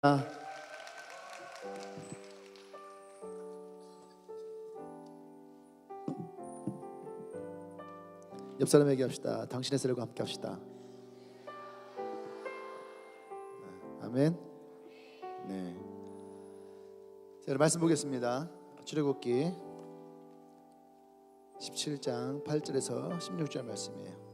옆 사람에게 합시다. 당신의 세력과 함께 합시다. 아멘. 네. 자, 말씀 보겠습니다. 출애굽기 17장 8절에서 16절 말씀이에요.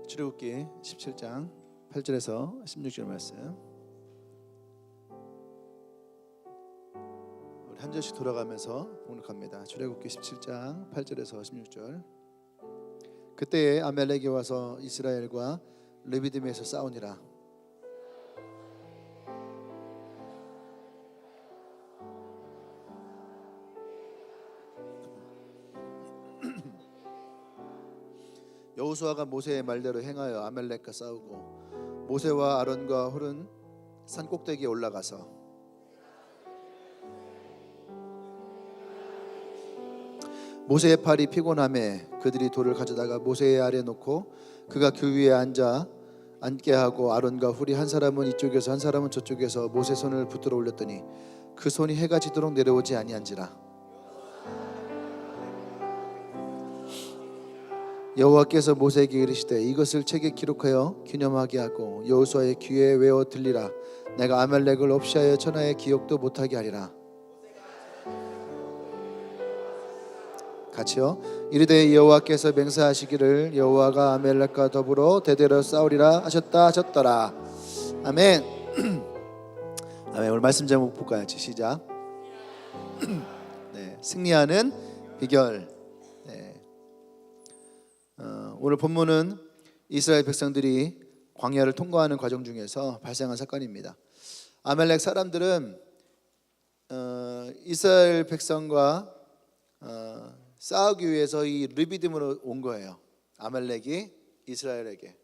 출애굽기 17장 8절에서 16절 말씀. 우리 한 절씩 돌아가면서 봉독합니다. 출애굽기 17장 8절에서 16절. 그때에 아말렉이 와서 이스라엘과 르비딤에서 싸우니라. 여호수아가 모세의 말대로 행하여 아말렉과 싸우고 모세와 아론과 홀은 산 꼭대기에 올라가서 모세의 팔이 피곤함에 그들이 돌을 가져다가 모세의 아래에 놓고 그가 그 위에 앉게 하고 아론과 홀이 한 사람은 이쪽에서 한 사람은 저쪽에서 모세 손을 붙들어 올렸더니 그 손이 해가 지도록 내려오지 아니한지라. 여호와께서 모세에게 이르시되 이것을 책에 기록하여 기념하게 하고 여호수아의 귀에 외워 들리라. 내가 아말렉을 없이하여 천하의 기억도 못하게 하리라. 같이요. 이르되 여호와께서 맹세하시기를 여호와가 아말렉과 더불어 대대로 싸우리라 하셨더라. 아멘. 아멘. 오늘 말씀 제목 볼까요? 시작. 네, 승리하는 비결. 오늘 본문은 이스라엘 백성들이 광야를 통과하는 과정 중에서 발생한 사건입니다. 아말렉 사람들은 이스라엘 백성과 싸우기 위해서 이 르비딤으로 온 거예요. 아말렉이 이스라엘에게.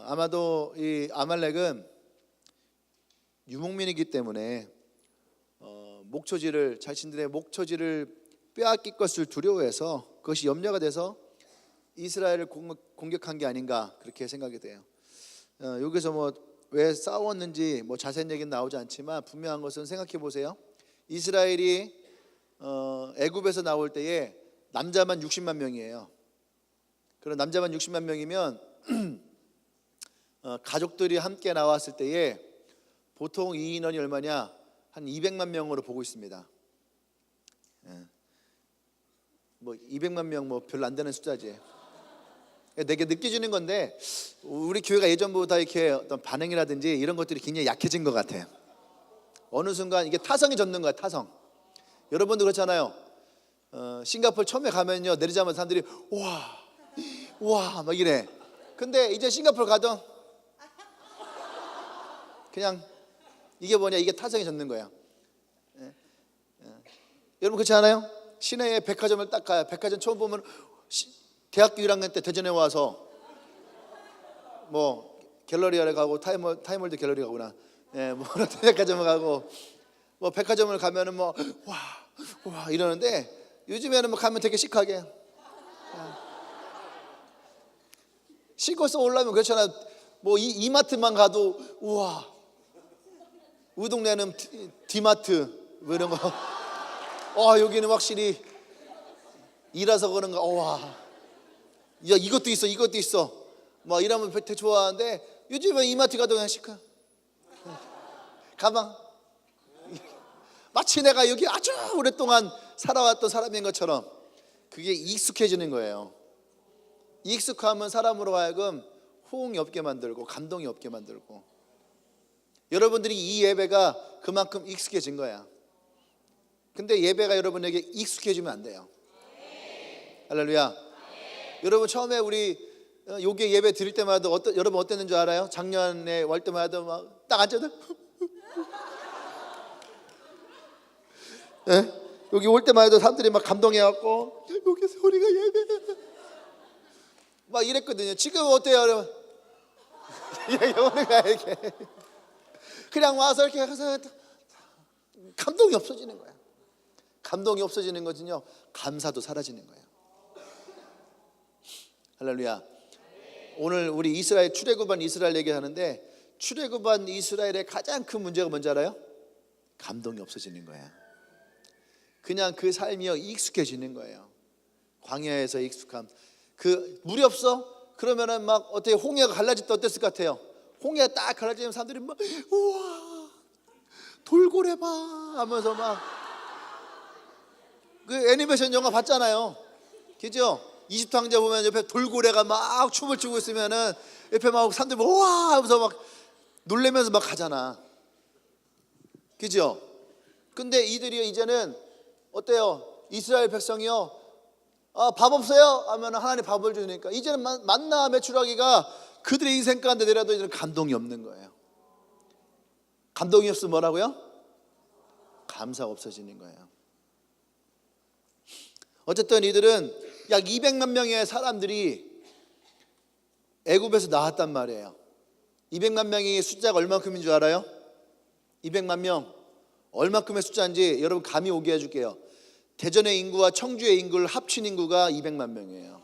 아마도 이 아말렉은 유목민이기 때문에 자신들의 목초지를 빼앗길 것을 두려워해서 그것이 염려가 돼서 이스라엘을 공격한 게 아닌가 그렇게 생각이 돼요. 여기서 왜 싸웠는지 자세한 얘기는 나오지 않지만 분명한 것은 생각해 보세요. 이스라엘이 애굽에서 나올 때에 남자만 60만 명이에요. 그런 남자만 60만 명이면 가족들이 함께 나왔을 때에 보통 이 인원이 얼마냐? 한 200만 명으로 보고 있습니다. 200만 명 별로 안 되는 숫자지. 내게 느껴지는 건데 우리 교회가 예전보다 이렇게 어떤 반응이라든지 이런 것들이 굉장히 약해진 것 같아요. 어느 순간 이게 타성이 젖는 거야. 타성. 여러분도 그렇잖아요. 싱가포르 처음에 가면요 내리자마자 사람들이 와 막 이래. 근데 이제 싱가포르 가도 그냥 이게 뭐냐, 이게 타성이 젖는 거야. 여러분 그렇지 않아요? 시내에 백화점을 딱 가요. 백화점 처음 보면 대학교 1학년 때 대전에 와서 갤러리아를 가고 타임월드 갤러리 가구나. 백화점을 가고 백화점을 가면은 와 이러는데 요즘에는 가면 되게 시크하게 싣고서 올라면 그렇잖아. 이마트만 가도 우와, 우리 동네는 디마트 이런 거. 여기는 확실히 일해서 그런가. 야, 이것도 있어 이러면 되게 좋아하는데 요즘에 이마트 가도 그냥 시크. 가방 마치 내가 여기 아주 오랫동안 살아왔던 사람인 것처럼 그게 익숙해지는 거예요. 익숙하면 사람으로 하여금 호응이 없게 만들고 감동이 없게 만들고. 여러분들이 이 예배가 그만큼 익숙해진 거야. 근데 예배가 여러분에게 익숙해지면 안 돼요. 할렐루야. 여러분 처음에 우리 여기 예배 드릴 때마다 여러분 어땠는 줄 알아요? 작년에 올 때마다 막 딱 앉아도 여기 올 때마다 사람들이 막 감동해갖고 여기서 우리가 예배 막 이랬거든요. 지금 어때요 여러분? 이렇게 오는 거야 이렇게. 그냥 와서 이렇게 해서 감동이 없어지는 거야. 감동이 없어지는 것은요, 감사도 사라지는 거예요. 할렐루야. 오늘 우리 이스라엘 출애굽한 이스라엘 얘기하는데, 출애굽한 이스라엘의 가장 큰 문제가 뭔지 알아요? 감동이 없어지는 거야. 그냥 그 삶이요 익숙해지는 거예요. 광야에서 익숙함. 그 물이 없어? 그러면은 막 어떻게 홍해가 갈라질 때 어땠을 것 같아요? 홍해가 딱 갈라지면 사람들이 막 우와 돌고래 봐 하면서 막 그 애니메이션 영화 봤잖아요. 그죠? 이집트 왕자 보면 옆에 돌고래가 막 춤을 추고 있으면은 옆에 막 사람들이 막 우와 하면서 막 놀래면서 막 가잖아. 그죠? 근데 이들이 이제는 어때요? 이스라엘 백성이요, 밥 없어요? 하면 하나님 밥을 주니까 이제는 만나 메추라기가 그들의 인생 가운데 내려도 이제는 감동이 없는 거예요. 감동이 없으면 뭐라고요? 감사가 없어지는 거예요. 어쨌든 이들은 약 200만 명의 사람들이 애굽에서 나왔단 말이에요. 200만 명이 숫자가 얼마큼인 줄 알아요? 200만 명 얼마큼의 숫자인지 여러분 감이 오게 해줄게요. 대전의 인구와 청주의 인구를 합친 인구가 200만 명이에요.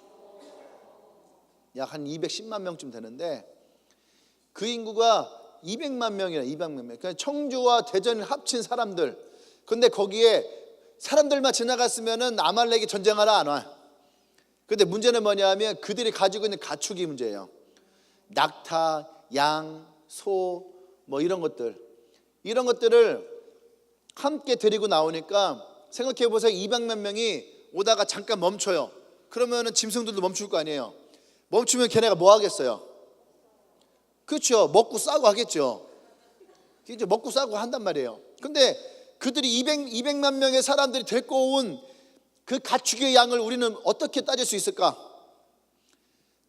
약 한 210만 명쯤 되는데 그 인구가 200만 명이라 200만 명. 그러니까 청주와 대전을 합친 사람들. 근데 거기에 사람들만 지나갔으면은 아말렉이 전쟁하러 안 와. 근데 문제는 뭐냐면 그들이 가지고 있는 가축이 문제예요. 낙타, 양, 소, 뭐 이런 것들을 함께 데리고 나오니까 생각해 보세요. 200만 명이 오다가 잠깐 멈춰요. 그러면은 짐승들도 멈출 거 아니에요. 멈추면 걔네가 뭐 하겠어요? 그렇죠. 먹고 싸고 하겠죠. 이제 먹고 싸고 한단 말이에요. 근데 그들이 200만 명의 사람들이 데리고 온 그 가축의 양을 우리는 어떻게 따질 수 있을까?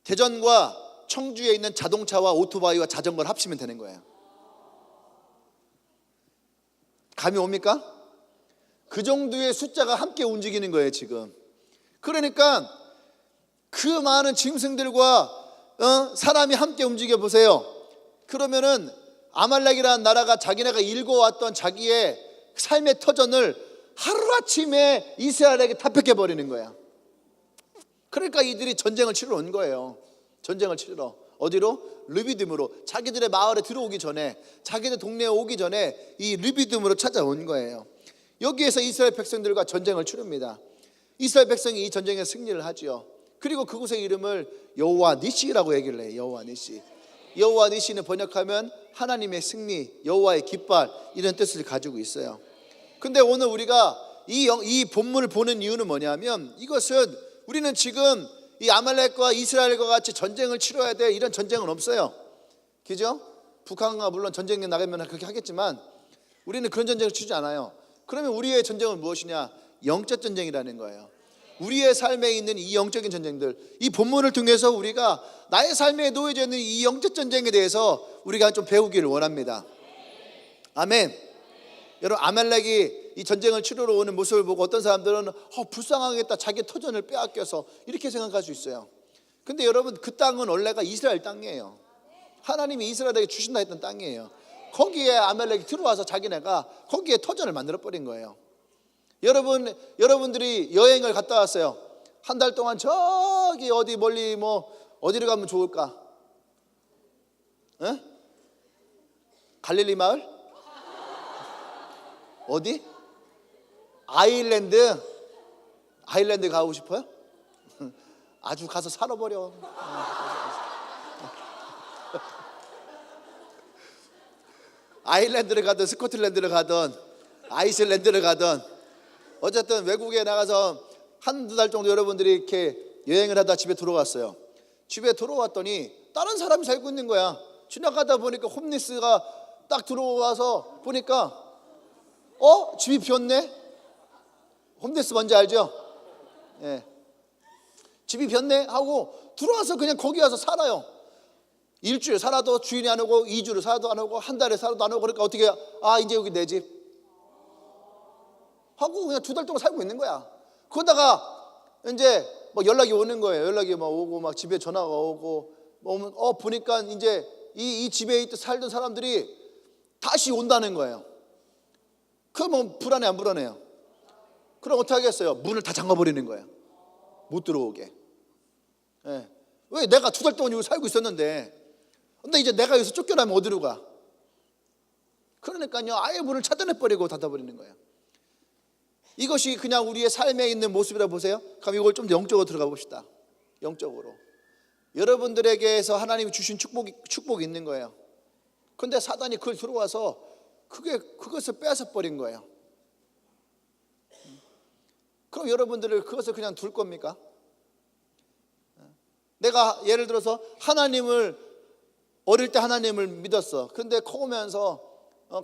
대전과 청주에 있는 자동차와 오토바이와 자전거를 합치면 되는 거예요. 감이 옵니까? 그 정도의 숫자가 함께 움직이는 거예요 지금. 그러니까 그 많은 짐승들과 사람이 함께 움직여 보세요. 그러면은 아말렉이라는 나라가 자기네가 일궈왔던 자기의 삶의 터전을 하루아침에 이스라엘에게 다 뺏겨버리는 거야. 그러니까 이들이 전쟁을 치러 온 거예요. 전쟁을 치러 어디로? 르비딤으로. 자기들의 마을에 들어오기 전에, 자기들 동네에 오기 전에 이 르비딤으로 찾아온 거예요. 여기에서 이스라엘 백성들과 전쟁을 치릅니다. 이스라엘 백성이 이 전쟁에 승리를 하지요. 그리고 그곳의 이름을 여호와 니시라고 얘기를 해요. 여호와 니시. 여호와 니시는 번역하면 하나님의 승리, 여호와의 깃발, 이런 뜻을 가지고 있어요. 근데 오늘 우리가 이 본문을 보는 이유는 뭐냐면, 이것은 우리는 지금 이 아말렉과 이스라엘과 같이 전쟁을 치러야 돼, 이런 전쟁은 없어요. 그죠? 북한과 물론 전쟁에 나가면 그렇게 하겠지만 우리는 그런 전쟁을 치지 않아요. 그러면 우리의 전쟁은 무엇이냐? 영적 전쟁이라는 거예요. 우리의 삶에 있는 이 영적인 전쟁들, 이 본문을 통해서 우리가 나의 삶에 놓여져 있는 이 영적 전쟁에 대해서 우리가 좀 배우기를 원합니다. 아멘. 여러분, 아말렉이 이 전쟁을 치르러 오는 모습을 보고 어떤 사람들은 불쌍하겠다, 자기 터전을 빼앗겨서, 이렇게 생각할 수 있어요. 근데 여러분, 그 땅은 원래가 이스라엘 땅이에요. 하나님이 이스라엘에게 주신다 했던 땅이에요. 거기에 아말렉이 들어와서 자기네가 거기에 터전을 만들어 버린 거예요. 여러분들이 여행을 갔다 왔어요. 한 달 동안 저기 어디 멀리 뭐 어디로 가면 좋을까? 에? 갈릴리 마을? 어디? 아일랜드 가고 싶어요? 아주 가서 살아버려. 아일랜드를 가든 스코틀랜드를 가든 아이슬랜드를 가든 어쨌든 외국에 나가서 한두 달 정도 여러분들이 이렇게 여행을 하다 집에 들어왔어요. 집에 들어왔더니 다른 사람이 살고 있는 거야. 지나가다 보니까 홈리스가 딱 들어와서 보니까 집이 비었네? 홈리스 뭔지 알죠? 예. 집이 비었네 하고 들어와서 그냥 거기 가서 살아요. 일주일 살아도 주인이 안 오고, 2주를 살아도 안 오고, 한 달에 살아도 안 오고. 그러니까 어떻게 해요? 이제 여기 내 집 하고 그냥 2달 동안 살고 있는 거야. 그러다가 이제 뭐 연락이 오는 거예요. 연락이 막 오고, 막 집에 전화가 오고, 뭐 오면 보니까 이제 이 집에 살던 사람들이 다시 온다는 거예요. 그러면 불안해 안 불안해요? 그럼 어떻게 하겠어요? 문을 다 잠가버리는 거예요. 못 들어오게. 예. 왜? 내가 2달 동안 여기 살고 있었는데, 근데 이제 내가 여기서 쫓겨나면 어디로 가? 그러니까요, 아예 문을 차단해버리고 닫아버리는 거예요. 이것이 그냥 우리의 삶에 있는 모습이라 보세요. 그럼 이걸 좀 더 영적으로 들어가 봅시다. 영적으로 여러분들에게서 하나님이 주신 축복이 있는 거예요. 그런데 사단이 그걸 들어와서 그것을 빼앗아 버린 거예요. 그럼 여러분들을 그것을 그냥 둘 겁니까? 내가 예를 들어서 하나님을 어릴 때 하나님을 믿었어. 근데 커오면서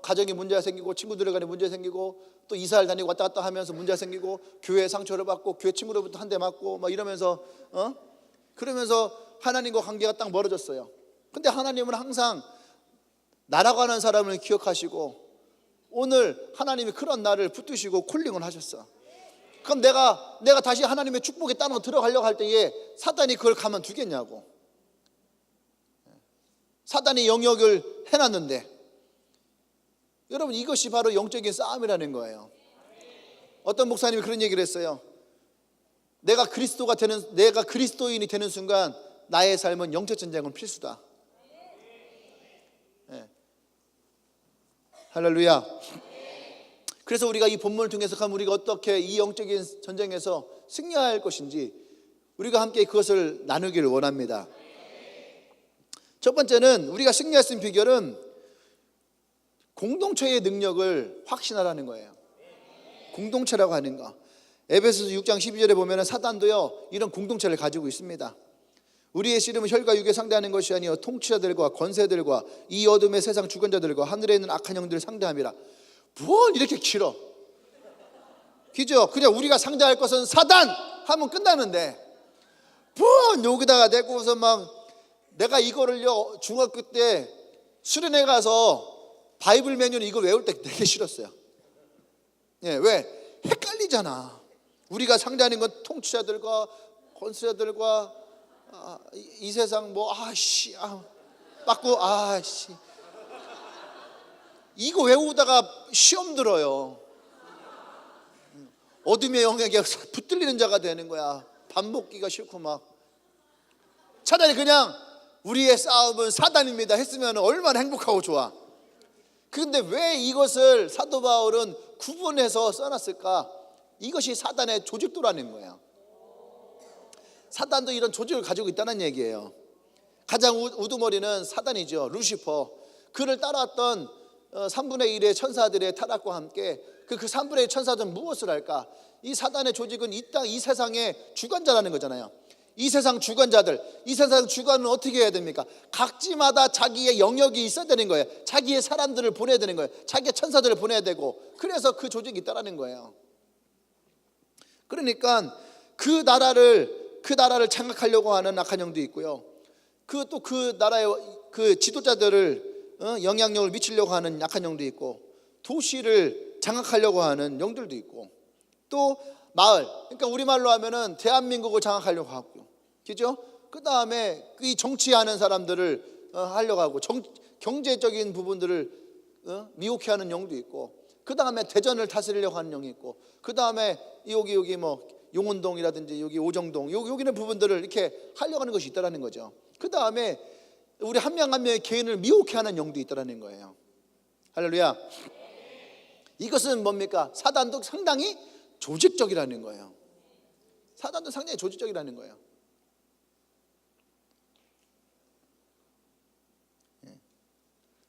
가정에 문제가 생기고 친구들 간에 문제가 생기고 또 이사를 다니고 왔다 갔다 하면서 문제가 생기고 교회 상처를 받고 교회 친구로부터 한 대 맞고 막 이러면서 그러면서 하나님과 관계가 딱 멀어졌어요. 근데 하나님은 항상 나라고 하는 사람을 기억하시고 오늘 하나님이 그런 나를 붙드시고 콜링을 하셨어. 그럼 내가 다시 하나님의 축복에 따로 들어가려고 할 때에 사단이 그걸 가만두겠냐고. 사단이 영역을 해놨는데, 여러분 이것이 바로 영적인 싸움이라는 거예요. 어떤 목사님이 그런 얘기를 했어요. 내가 그리스도인이 되는 순간 나의 삶은 영적 전쟁은 필수다. 네. 할렐루야. 그래서 우리가 이 본문을 통해서 우리가 어떻게 이 영적인 전쟁에서 승리할 것인지 우리가 함께 그것을 나누기를 원합니다. 첫 번째는 우리가 승리할 수 있는 비결은 공동체의 능력을 확신하라는 거예요. 공동체라고 하는 거. 에베소서 6장 12절에 보면 사단도요 이런 공동체를 가지고 있습니다. 우리의 씨름은 혈과 육에 상대하는 것이 아니요 통치자들과 권세들과 이 어둠의 세상 주권자들과 하늘에 있는 악한 영들을 상대함이라. 뭘 이렇게 길어? 그죠? 그냥 우리가 상대할 것은 사단 하면 끝나는데 뭘 여기다가 대고서 막 내가 이거를요 중학교 때 수련회 가서 바이블 매뉴얼 이거 외울 때 되게 싫었어요. 예, 왜? 헷갈리잖아. 우리가 상대하는 건 통치자들과 권세자들과 이 세상 맞고 이거 외우다가 시험 들어요. 어둠의 영역에 붙들리는 자가 되는 거야. 밥 먹기가 싫고 막. 차라리 그냥 우리의 싸움은 사단입니다 했으면 얼마나 행복하고 좋아. 그런데 왜 이것을 사도 바울은 구분해서 써놨을까? 이것이 사단의 조직도라는 거예요. 사단도 이런 조직을 가지고 있다는 얘기예요. 가장 우두머리는 사단이죠. 루시퍼. 그를 따라왔던 3분의 1의 천사들의 타락과 함께 그 3분의 1 천사들은 무엇을 할까? 이 사단의 조직은 이 세상의 주관자라는 거잖아요. 이 세상 주관자들, 이 세상 주관은 어떻게 해야 됩니까? 각지마다 자기의 영역이 있어야 되는 거예요. 자기의 사람들을 보내야 되는 거예요. 자기의 천사들을 보내야 되고, 그래서 그 조직이 있다라는 거예요. 그러니까 그 나라를 장악하려고 하는 악한 영도 있고요. 그 나라의 그 지도자들을 영향력을 미치려고 하는 악한 영도 있고, 도시를 장악하려고 하는 영들도 있고, 또 마을, 그러니까 우리말로 하면은 대한민국을 장악하려고 하고, 그죠? 그 다음에 이 정치하는 사람들을 하려고 하고, 경제적인 부분들을 미혹해하는 영도 있고, 그 다음에 대전을 다스리려고 하는 영이 있고, 그 다음에 여기 뭐 용운동이라든지 여기 오정동 여기는 부분들을 이렇게 하려고 하는 것이 있다라는 거죠. 그 다음에 우리 한 명 한 명의 개인을 미혹해하는 영도 있다라는 거예요. 할렐루야. 이것은 뭡니까? 사단도 상당히 조직적이라는 거예요. 사단도 상당히 조직적이라는 거예요.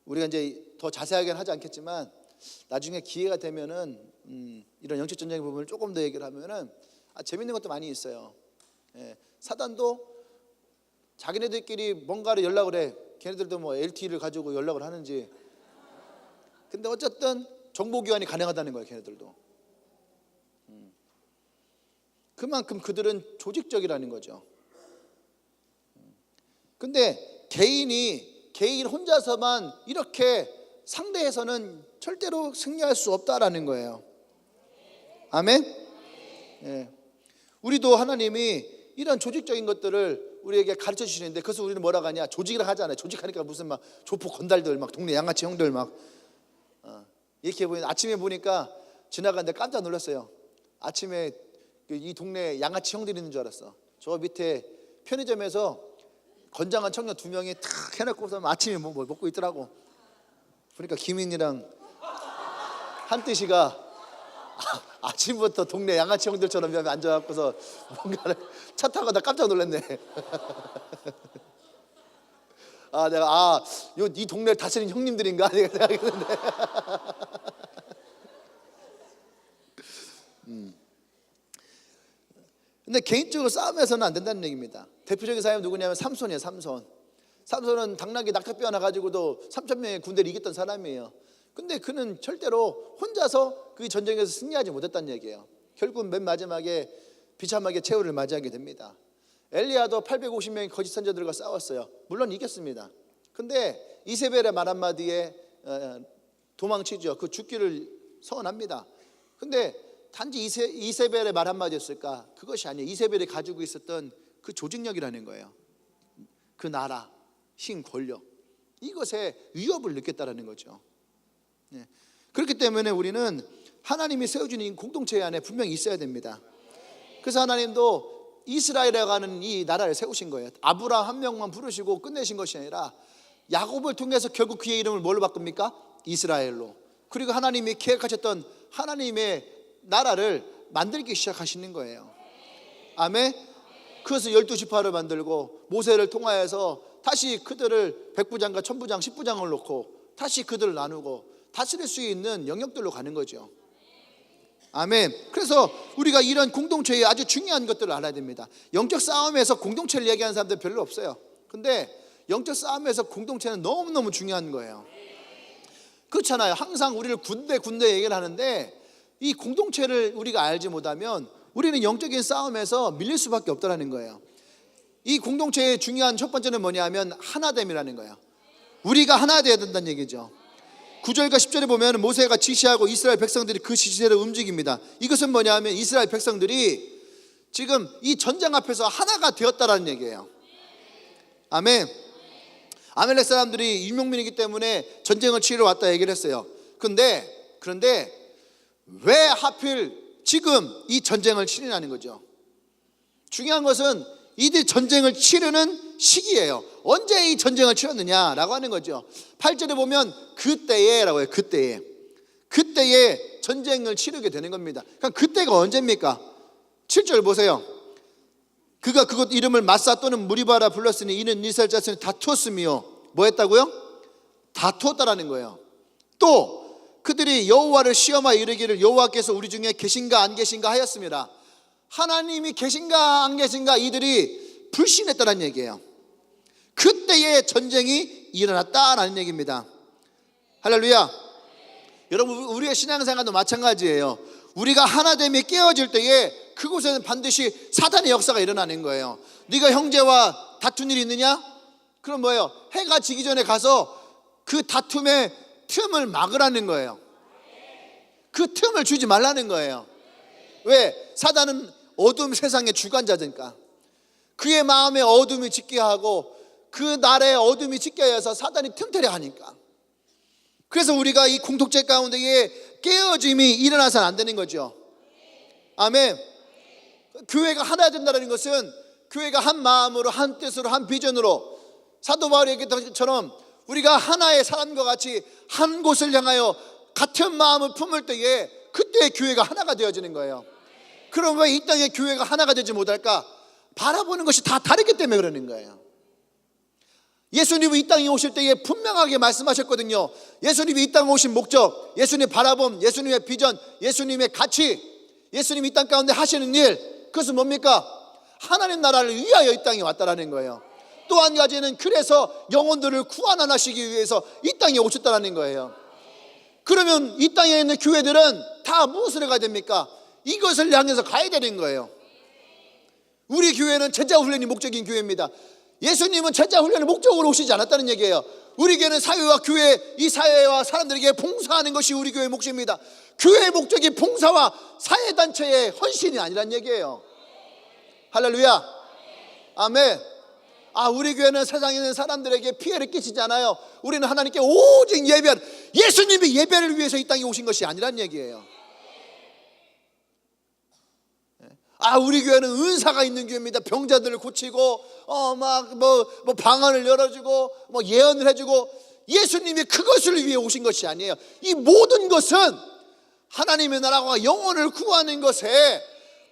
우리가 이제 더 자세하게 하지 않겠지만 나중에 기회가 되면은 이런 영적 전쟁의 부분을 조금 더 얘기를 하면은 재밌는 것도 많이 있어요. 사단도 자기네들끼리 뭔가를 연락을 해. 걔네들도 뭐 LTE를 가지고 연락을 하는지. 근데 어쨌든 정보 교환이 가능하다는 거예요. 걔네들도. 그만큼 그들은 조직적이라는 거죠. 근데 개인 혼자서만 이렇게 상대해서는 절대로 승리할 수 없다라는 거예요. 아멘. 예. 우리도 하나님이 이런 조직적인 것들을 우리에게 가르쳐 주시는데, 그래서 우리는 뭐라고 하냐? 조직이라 하잖아요. 조직하니까 무슨 막 조폭 건달들, 막 동네 양아치 형들 막 이렇게 보니 아침에 보니까 지나가는데 깜짝 놀랐어요. 아침에 이 동네 양아치 형들이 있는 줄 알았어. 저 밑에 편의점에서 건장한 청년 2명이 탁 해놓고서 아침에 뭐 먹고 있더라고. 그러니까 김인이랑 한뜻이가 아침부터 동네 양아치 형들처럼 앉아갖고서 뭔가를 차 타고 나 깜짝 놀랐네. 내가 이 동네를 다스리는 형님들인가 내가 생각했는데. 근데 개인적으로 싸움에서는 안 된다는 얘기입니다. 대표적인 사람이 누구냐면 삼손이에요. 삼손은 당나귀 낙타뼈 하나 가지고도 3,000명의 군대를 이겼던 사람이에요. 근데 그는 절대로 혼자서 그 전쟁에서 승리하지 못했다는 얘기예요. 결국 맨 마지막에 비참하게 최후를 맞이하게 됩니다. 엘리야도 850명의 거짓 선지자들과 싸웠어요. 물론 이겼습니다. 근데 이세벨의 말 한마디에 도망치죠. 그 죽기를 서원합니다. 근데 단지 이세벨의 말 한마디였을까? 그것이 아니에요. 이세벨이 가지고 있었던 그 조직력이라는 거예요. 그 나라, 힘, 권력, 이것에 위협을 느꼈다라는 거죠. 그렇기 때문에 우리는 하나님이 세워주는 공동체 안에 분명히 있어야 됩니다. 그래서 하나님도 이스라엘이라고 하는 이 나라를 세우신 거예요. 아브라함 한 명만 부르시고 끝내신 것이 아니라 야곱을 통해서 결국 그의 이름을 뭘로 바꿉니까? 이스라엘로. 그리고 하나님이 계획하셨던 하나님의 나라를 만들기 시작하시는 거예요. 아멘. 그래서 12지파를 만들고 모세를 통하여서 다시 그들을 백부장과 천부장, 십부장을 놓고 다시 그들을 나누고 다스릴 수 있는 영역들로 가는 거죠. 아멘. 그래서 우리가 이런 공동체의 아주 중요한 것들을 알아야 됩니다. 영적 싸움에서 공동체를 얘기하는 사람들 별로 없어요. 근데 영적 싸움에서 공동체는 너무너무 중요한 거예요. 그렇잖아요. 항상 우리를 군대 얘기를 하는데 이 공동체를 우리가 알지 못하면 우리는 영적인 싸움에서 밀릴 수밖에 없다는 거예요. 이 공동체의 중요한 첫 번째는 뭐냐면 하나됨이라는 거예요. 우리가 하나 되어야 된다는 얘기죠. 9절과 10절에 보면 모세가 지시하고 이스라엘 백성들이 그 지시대로 움직입니다. 이것은 뭐냐면 이스라엘 백성들이 지금 이 전쟁 앞에서 하나가 되었다라는 얘기예요. 아멘. 아멜렉 사람들이 유목민이기 때문에 전쟁을 치러 왔다 얘기를 했어요. 그런데 왜 하필 지금 이 전쟁을 치르냐는 거죠. 중요한 것은 이들이 전쟁을 치르는 시기예요. 언제 이 전쟁을 치렀느냐라고 하는 거죠. 8절에 보면 그때에라고 해요. 그때에 전쟁을 치르게 되는 겁니다. 그러니까 그때가 언제입니까? 7절 보세요. 그가 그곳 이름을 마사 또는 무리바라 불렀으니 이는 이스라엘 자손이 다투었으며 뭐 했다고요? 다투었다라는 거예요. 또 그들이 여호와를 시험하여 이르기를 여호와께서 우리 중에 계신가 안 계신가 하였습니다. 하나님이 계신가 안 계신가 이들이 불신했다는 얘기예요. 그때에 전쟁이 일어났다라는 얘기입니다. 할렐루야. 여러분 우리의 신앙생활도 마찬가지예요. 우리가 하나됨이 깨어질 때에 그곳에는 반드시 사단의 역사가 일어나는 거예요. 네가 형제와 다툰 일이 있느냐? 그럼 뭐예요? 해가 지기 전에 가서 그 다툼의 틈을 막으라는 거예요. 그 틈을 주지 말라는 거예요. 왜? 사단은 어둠 세상의 주관자니까. 그의 마음에 어둠이 짙게 하고 그 날에 어둠이 짙게 해서 사단이 틈태려 하니까. 그래서 우리가 이 공동체 가운데에 깨어짐이 일어나서는 안 되는 거죠. 아멘. 교회가 하나 된다는 것은 교회가 한 마음으로 한 뜻으로 한 비전으로 사도 바울이 얘기했던 것처럼 우리가 하나의 사람과 같이 한 곳을 향하여 같은 마음을 품을 때에 그때 교회가 하나가 되어지는 거예요. 그럼 왜 이 땅의 교회가 하나가 되지 못할까? 바라보는 것이 다 다르기 때문에 그러는 거예요. 예수님이 이 땅에 오실 때에 분명하게 말씀하셨거든요. 예수님이 이 땅에 오신 목적, 예수님의 바라봄, 예수님의 비전, 예수님의 가치, 예수님이 이 땅 가운데 하시는 일, 그것은 뭡니까? 하나님 나라를 위하여 이 땅에 왔다라는 거예요. 또 한 가지는 그래서 영혼들을 구원하시기 위해서 이 땅에 오셨다라는 거예요. 그러면 이 땅에 있는 교회들은 다 무엇을 해가야 됩니까? 이것을 향해서 가야 되는 거예요. 우리 교회는 제자 훈련이 목적인 교회입니다. 예수님은 제자 훈련의 목적으로 오시지 않았다는 얘기예요. 우리 교회는 사회와 교회, 이 사회와 사람들에게 봉사하는 것이 우리 교회의 목적입니다. 교회의 목적이 봉사와 사회단체의 헌신이 아니란 얘기예요. 할렐루야. 아멘. 우리 교회는 세상에 있는 사람들에게 피해를 끼치지 않아요. 우리는 하나님께 오직 예배하는, 예수님이 예배를 위해서 이 땅에 오신 것이 아니란 얘기예요. 우리 교회는 은사가 있는 교회입니다. 병자들을 고치고 방언을 열어주고 예언을 해주고, 예수님이 그것을 위해 오신 것이 아니에요. 이 모든 것은 하나님의 나라와 영혼을 구하는 것에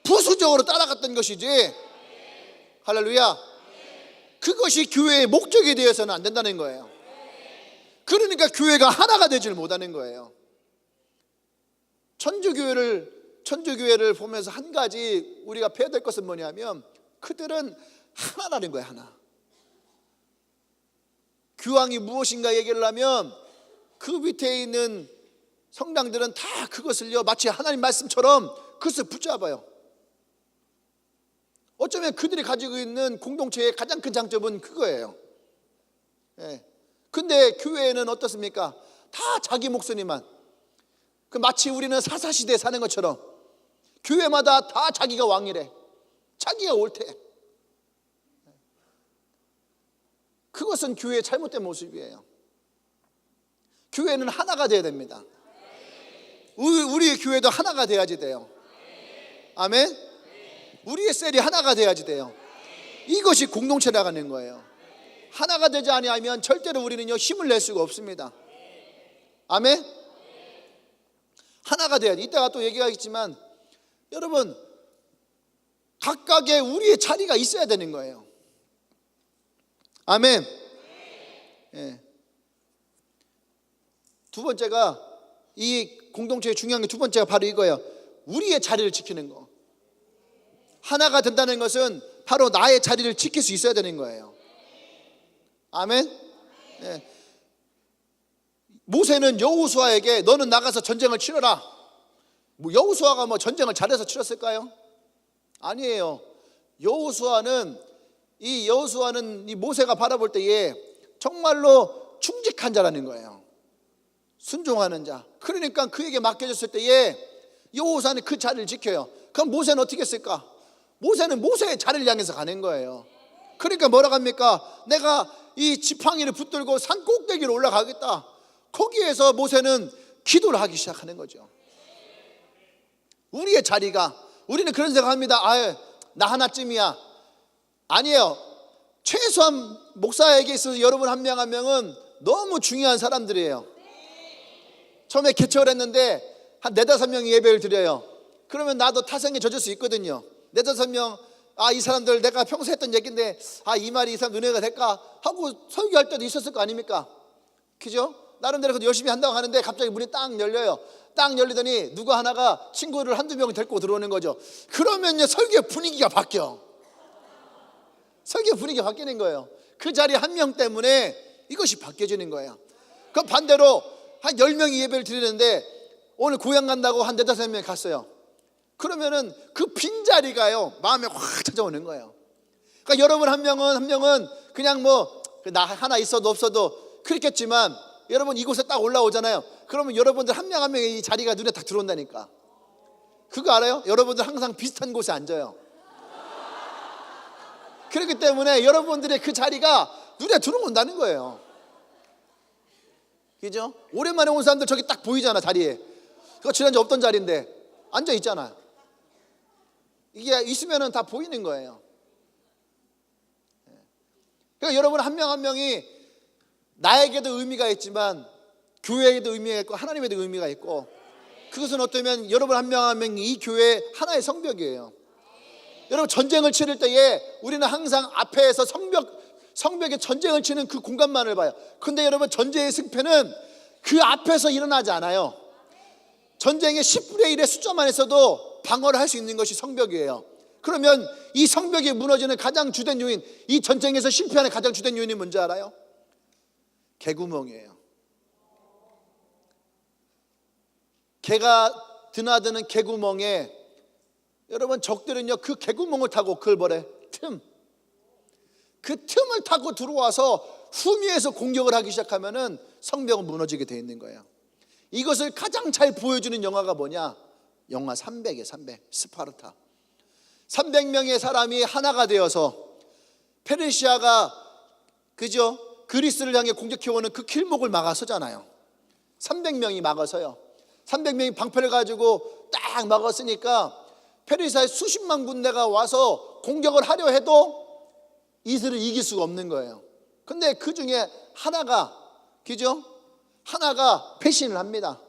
부수적으로 따라갔던 것이지, 할렐루야, 그것이 교회의 목적이 되어서는 안 된다는 거예요. 그러니까 교회가 하나가 되질 못하는 거예요. 천주교회를 보면서 한 가지 우리가 배워야 될 것은 뭐냐면, 그들은 하나라는 거예요. 하나. 교황이 무엇인가 얘기를 하면 그 밑에 있는 성당들은 다 그것을요, 마치 하나님 말씀처럼 그것을 붙잡아요. 어쩌면 그들이 가지고 있는 공동체의 가장 큰 장점은 그거예요. 근데 교회는 어떻습니까? 다 자기 목소리만. 마치 우리는 사사시대에 사는 것처럼 교회마다 다 자기가 왕이래, 자기가 옳대. 그것은 교회의 잘못된 모습이에요. 교회는 하나가 돼야 됩니다. 우리의 교회도 하나가 돼야지 돼요. 아멘. 우리의 셀이 하나가 돼야지 돼요. 이것이 공동체 나가는 거예요. 하나가 되지 아니하면 절대로 우리는요, 힘을 낼 수가 없습니다. 아멘. 하나가 돼야지. 이따가 또 얘기하겠지만, 여러분, 각각의 우리의 자리가 있어야 되는 거예요. 아멘. 두 번째가, 이 공동체의 중요한 게 두 번째가 바로 이거예요. 우리의 자리를 지키는 거. 하나가 된다는 것은 바로 나의 자리를 지킬 수 있어야 되는 거예요. 아멘. 모세는 여호수아에게 너는 나가서 전쟁을 치러라. 여호수아가 전쟁을 잘해서 치렀을까요? 아니에요. 여호수아는 이 모세가 바라볼 때에 정말로 충직한 자라는 거예요. 순종하는 자. 그러니까 그에게 맡겨졌을 때에 여호수아는 그 자리를 지켜요. 그럼 모세는 어떻게 했을까? 모세는 모세의 자리를 향해서 가는 거예요. 그러니까 뭐라고 합니까? 내가 이 지팡이를 붙들고 산 꼭대기로 올라가겠다. 거기에서 모세는 기도를 하기 시작하는 거죠. 우리의 자리가, 우리는 그런 생각합니다. 나 하나쯤이야. 아니에요. 최소한 목사에게 있어서 여러분 한 명 한 명은 너무 중요한 사람들이에요. 처음에 개척을 했는데 한 4-5명이 예배를 드려요. 그러면 나도 타성에 젖을 수 있거든요. 4-5명, 이 사람들 내가 평소에 했던 얘기인데 이 말이 이 사람 은혜가 될까 하고 설교할 때도 있었을 거 아닙니까? 그죠? 나름대로 열심히 한다고 하는데 갑자기 문이 딱 열려요. 딱 열리더니 누가 하나가 친구를 1-2명 데리고 들어오는 거죠. 그러면요, 설교 분위기가 바뀌어. 설교 분위기가 바뀌는 거예요. 그 자리 한 명 때문에 이것이 바뀌어지는 거예요. 그럼 반대로 한 10명이 예배를 드리는데 오늘 고향 간다고 한 4-5명 갔어요. 그러면은 그 빈자리가요, 마음에 확 찾아오는 거예요. 그러니까 여러분 한 명은 그냥 나 하나 있어도 없어도 그렇겠지만, 여러분 이곳에 딱 올라오잖아요. 그러면 여러분들 한 명 한 명의 이 자리가 눈에 딱 들어온다니까. 그거 알아요? 여러분들 항상 비슷한 곳에 앉아요. 그렇기 때문에 여러분들의 그 자리가 눈에 들어온다는 거예요. 그죠? 오랜만에 온 사람들 저기 딱 보이잖아, 자리에. 그거 지난주 없던 자리인데 앉아 있잖아. 이게 있으면은 다 보이는 거예요. 그러니까 여러분 한 명 한 명이 나에게도 의미가 있지만 교회에도 의미가 있고 하나님에도 의미가 있고, 그것은 어쩌면 여러분 한 명 한 명이 이 교회의 하나의 성벽이에요. 여러분 전쟁을 치를 때에 우리는 항상 앞에서 성벽에 전쟁을 치는 그 공간만을 봐요. 근데 여러분 전쟁의 승패는 그 앞에서 일어나지 않아요. 전쟁의 10분의 1의 숫자만 있어도 방어를 할 수 있는 것이 성벽이에요. 그러면 이 성벽이 무너지는 가장 주된 요인, 이 전쟁에서 실패하는 가장 주된 요인이 뭔지 알아요? 개구멍이에요. 개가 드나드는 개구멍에 여러분 적들은요 그 개구멍을 타고 그걸 뭐래? 그 틈을 타고 들어와서 후미에서 공격을 하기 시작하면은 성벽은 무너지게 되어 있는 거예요. 이것을 가장 잘 보여주는 영화가 뭐냐? 영화 300이에요. 300. 스파르타. 300명의 사람이 하나가 되어서 페르시아가 그죠? 그리스를 향해 공격해오는 그 길목을 막아서잖아요. 300명이 막아서요. 300명이 방패를 가지고 딱 막았으니까 페르시아의 수십만 군대가 와서 공격을 하려 해도 이스라엘을 이길 수가 없는 거예요. 근데 그 중에 하나가 그죠? 하나가 배신을 합니다.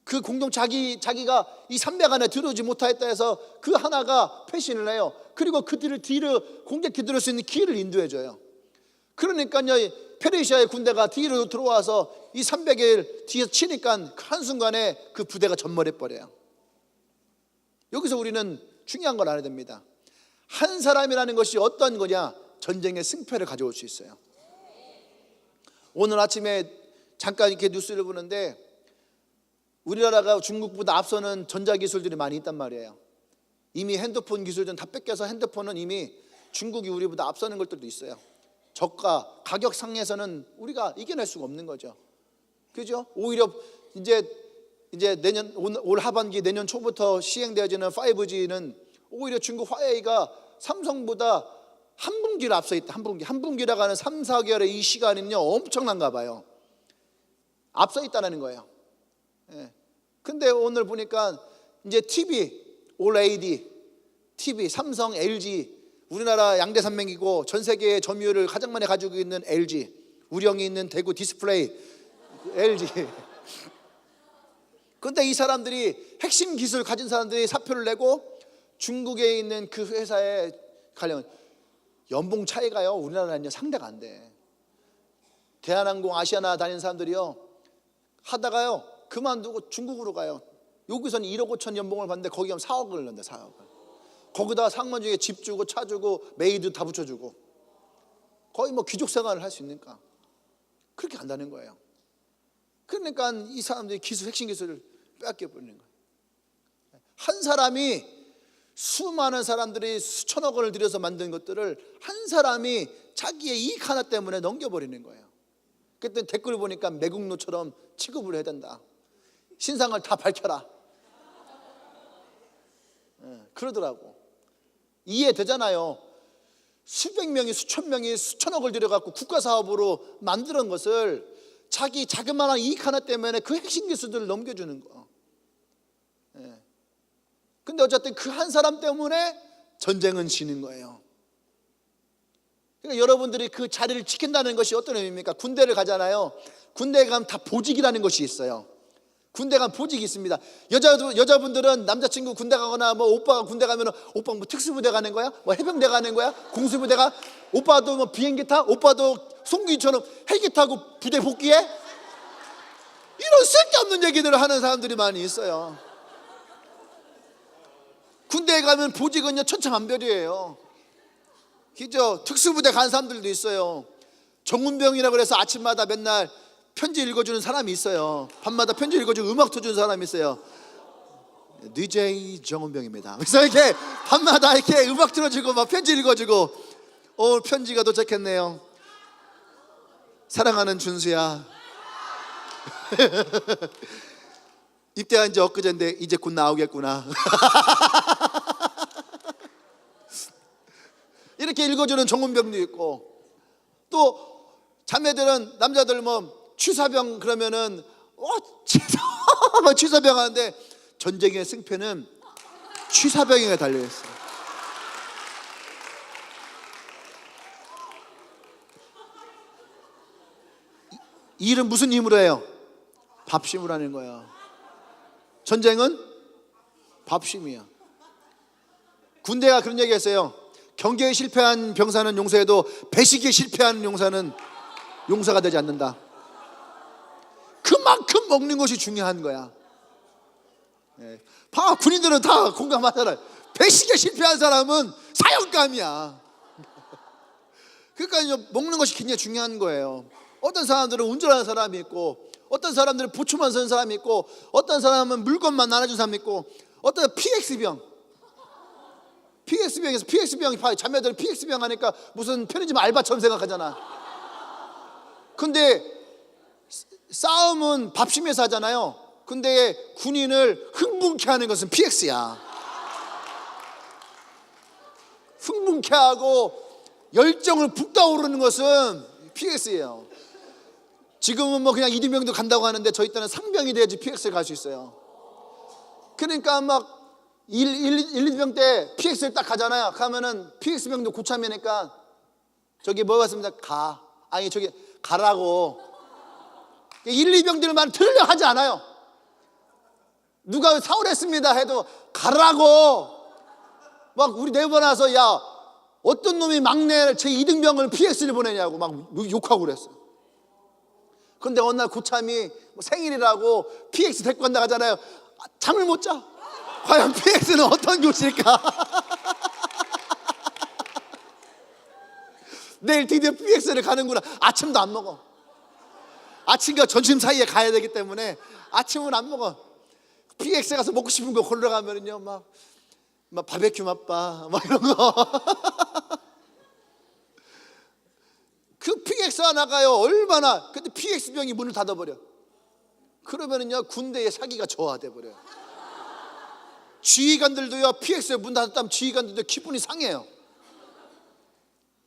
그 공동 자기가 이 300 안에 들어오지 못하겠다 해서 그 하나가 배신을 해요. 그리고 그들을 뒤로 공격해 들을 수 있는 기회를 인도해 줘요. 그러니까요, 페르시아의 군대가 뒤로 들어와서 이 300을 뒤에서 치니까 한순간에 그 부대가 전멸해 버려요. 여기서 우리는 중요한 걸 알아야 됩니다. 한 사람이라는 것이 어떤 거냐? 전쟁의 승패를 가져올 수 있어요. 오늘 아침에 잠깐 이렇게 뉴스를 보는데 우리나라가 중국보다 앞서는 전자기술들이 많이 있단 말이에요. 이미 핸드폰 기술들은 다 뺏겨서 핸드폰은 이미 중국이 우리보다 앞서는 것들도 있어요. 저가 가격 상에서는 우리가 이겨낼 수가 없는 거죠. 그죠? 오히려 이제 내년 올 하반기 내년 초부터 시행되어지는 5G는 오히려 중국 화웨이가 삼성보다 한 분기를 앞서 있다. 한 분기라고 하는 3, 4개월의 이 시간은요 엄청난가 봐요. 앞서 있다는 거예요. 예. 근데 오늘 보니까 이제 TV, OLED TV, 삼성, LG 우리나라 양대 산맥이고 전 세계의 점유율을 가장 많이 가지고 있는 LG, 우령이 있는 대구 디스플레이 LG. 근데 이 사람들이 핵심 기술 가진 사람들이 사표를 내고 중국에 있는 그 회사에 가려면 연봉 차이가요 우리나라는 상대가 안 돼. 대한항공, 아시아나 다니는 사람들이요 하다가요 그만두고 중국으로 가요. 여기서는 1억 5천 연봉을 받는데 거기 가면 4억을 넣는다. 4억을. 거기다가 상만 중에 집 주고 차 주고 메이드 다 붙여주고 거의 뭐 귀족 생활을 할 수 있으니까 그렇게 간다는 거예요. 그러니까 이 사람들이 핵심 기술을 뺏겨버리는 거예요. 한 사람이 수많은 사람들이 수천억 원을 들여서 만든 것들을 한 사람이 자기의 이익 하나 때문에 넘겨버리는 거예요. 그때 댓글을 보니까 매국노처럼 취급을 해야 된다. 신상을 다 밝혀라. 그러더라고. 이해되잖아요. 수백 명이 수천 명이 수천억을 들여갖고 국가사업으로 만드는 것을 자기 자그마한 이익 하나 때문에 그 핵심 기술들을 넘겨주는 거. 근데 어쨌든 그 한 사람 때문에 전쟁은 지는 거예요. 그러니까 여러분들이 그 자리를 지킨다는 것이 어떤 의미입니까? 군대를 가잖아요. 군대에 가면 다 보직이라는 것이 있어요. 군대 가면 보직이 있습니다. 여자분들은 남자친구 군대 가거나 뭐 오빠가 군대 가면 오빠 뭐 특수부대 가는 거야? 뭐 해병대 가는 거야? 공수부대가? 오빠도 뭐 비행기 타? 오빠도 송기처럼 헬기 타고 부대 복귀해? 이런 쓸데없는 얘기들을 하는 사람들이 많이 있어요. 군대에 가면 보직은요 천차만별이에요. 그죠? 특수부대 간 사람들도 있어요. 정운병이라고 해서 아침마다 맨날 편지 읽어주는 사람이 있어요. 밤마다 편지 읽어주고 음악 틀어주는 사람이 있어요. DJ 정운병입니다. 그래서 이렇게 밤마다 이렇게 음악 틀어주고 막 편지 읽어주고 오늘 편지가 도착했네요. 사랑하는 준수야. 입대한 지 엊그제인데 이제 곧 나오겠구나. 이렇게 읽어주는 정운병도 있고 또 자매들은 남자들 뭐 취사병 그러면은 취사병 하는데 전쟁의 승패는 취사병에 달려있어요. 이 일은 무슨 힘으로 해요? 밥심으로 하는 거예요. 전쟁은 밥심이야. 군대가 그런 얘기 했어요. 경계에 실패한 병사는 용서해도 배식에 실패한 용사는 용서가 되지 않는다. 그만큼 먹는 것이 중요한 거야. 군인들은 다 공감하잖아요. 배식에 실패한 사람은 사형감이야. 그러니까 먹는 것이 굉장히 중요한 거예요. 어떤 사람들은 운전하는 사람이 있고 어떤 사람들은 보초만 서는 사람이 있고 어떤 사람은 물건만 나눠준 사람이 있고 어떤 PX병에서 PX병이 자매들 PX병 하니까 무슨 편의점 알바처럼 생각하잖아. 근데 싸움은 밥심에서 하잖아요. 근데 군인을 흥분케 하는 것은 PX야. 흥분케 하고 열정을 북돋우르는 것은 PX예요. 지금은 뭐 그냥 이등병도 간다고 하는데 저희 때는 상병이 돼야지 PX를 갈 수 있어요. 그러니까 막 2병 때 PX를 딱 가잖아요. 가면은 PX병도 고참이니까 저기 뭐 같습니다. 아니 저기 가라고. 1, 2병들만 들으려 하지 않아요. 누가 사월했습니다 해도 가라고. 막 우리 내보고 나서 야 어떤 놈이 막내 제 2등병을 PX를 보내냐고 막 욕하고 그랬어. 그런데 어느 날 고참이 뭐 생일이라고 PX 데리고 간다 하잖아요. 잠을 못 자. 과연 PX는 어떤 교실일까? 내일 드디어 PX를 가는구나. 아침도 안 먹어. 아침과 점심 사이에 가야 되기 때문에 아침은 안 먹어. PX 가서 먹고 싶은 거 골라 가면은요 막 바베큐 맛봐 막 이런 거. 그 PX 하나가요 얼마나. 근데 PX 병이 문을 닫아버려. 그러면은요 군대의 사기가 저하돼 버려요. 지휘관들도요 PX에 문 닫았다면 지휘관들도 기분이 상해요.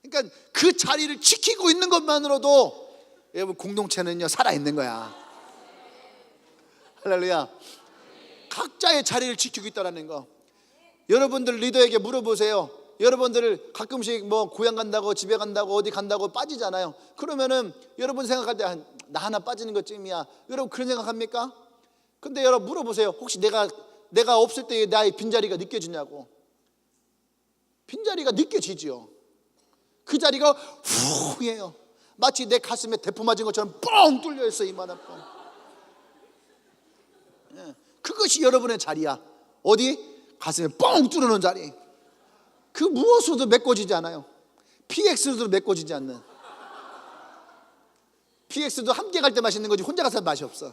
그러니까 그 자리를 지키고 있는 것만으로도 여러분 공동체는요 살아있는 거야. 할렐루야. 각자의 자리를 지키고 있다는 거. 여러분들 리더에게 물어보세요. 여러분들 가끔씩 뭐 고향 간다고 집에 간다고 어디 간다고 빠지잖아요. 그러면은 여러분 생각할 때 나 하나 빠지는 것쯤이야. 여러분 그런 생각합니까? 근데 여러분 물어보세요. 혹시 내가 없을 때 나의 빈자리가 느껴지냐고. 빈자리가 느껴지죠. 그 자리가 후해요. 마치 내 가슴에 대포 맞은 것처럼 뻥 뚫려 있어. 이만한 뻥. 그것이 여러분의 자리야. 어디? 가슴에 뻥 뚫어놓은 자리. 그 무엇으로도 메꿔지지 않아요. PX로도 메꿔지지 않는. PX도 함께 갈 때 맛있는 거지 혼자 가서 맛이 없어.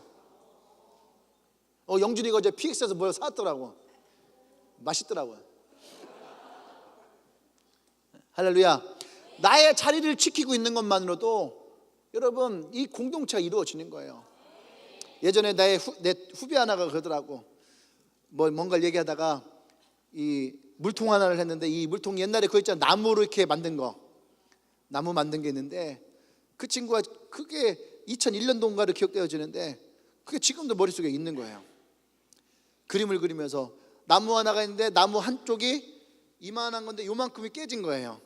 영준이가 어제 PX에서 뭘 사왔더라고. 맛있더라고요. 할렐루야. 나의 자리를 지키고 있는 것만으로도 여러분 이 공동체가 이루어지는 거예요. 예전에 내 후배 하나가 그러더라고. 뭔가를 얘기하다가 이 물통 하나를 했는데 이 물통 옛날에 그거 있잖아. 나무로 이렇게 만든 거. 나무 만든 게 있는데 그 친구가 그게 2001년도인가로 기억되어지는데 그게 지금도 머릿속에 있는 거예요. 그림을 그리면서 나무 하나가 있는데 나무 한쪽이 이만한 건데 요만큼이 깨진 거예요.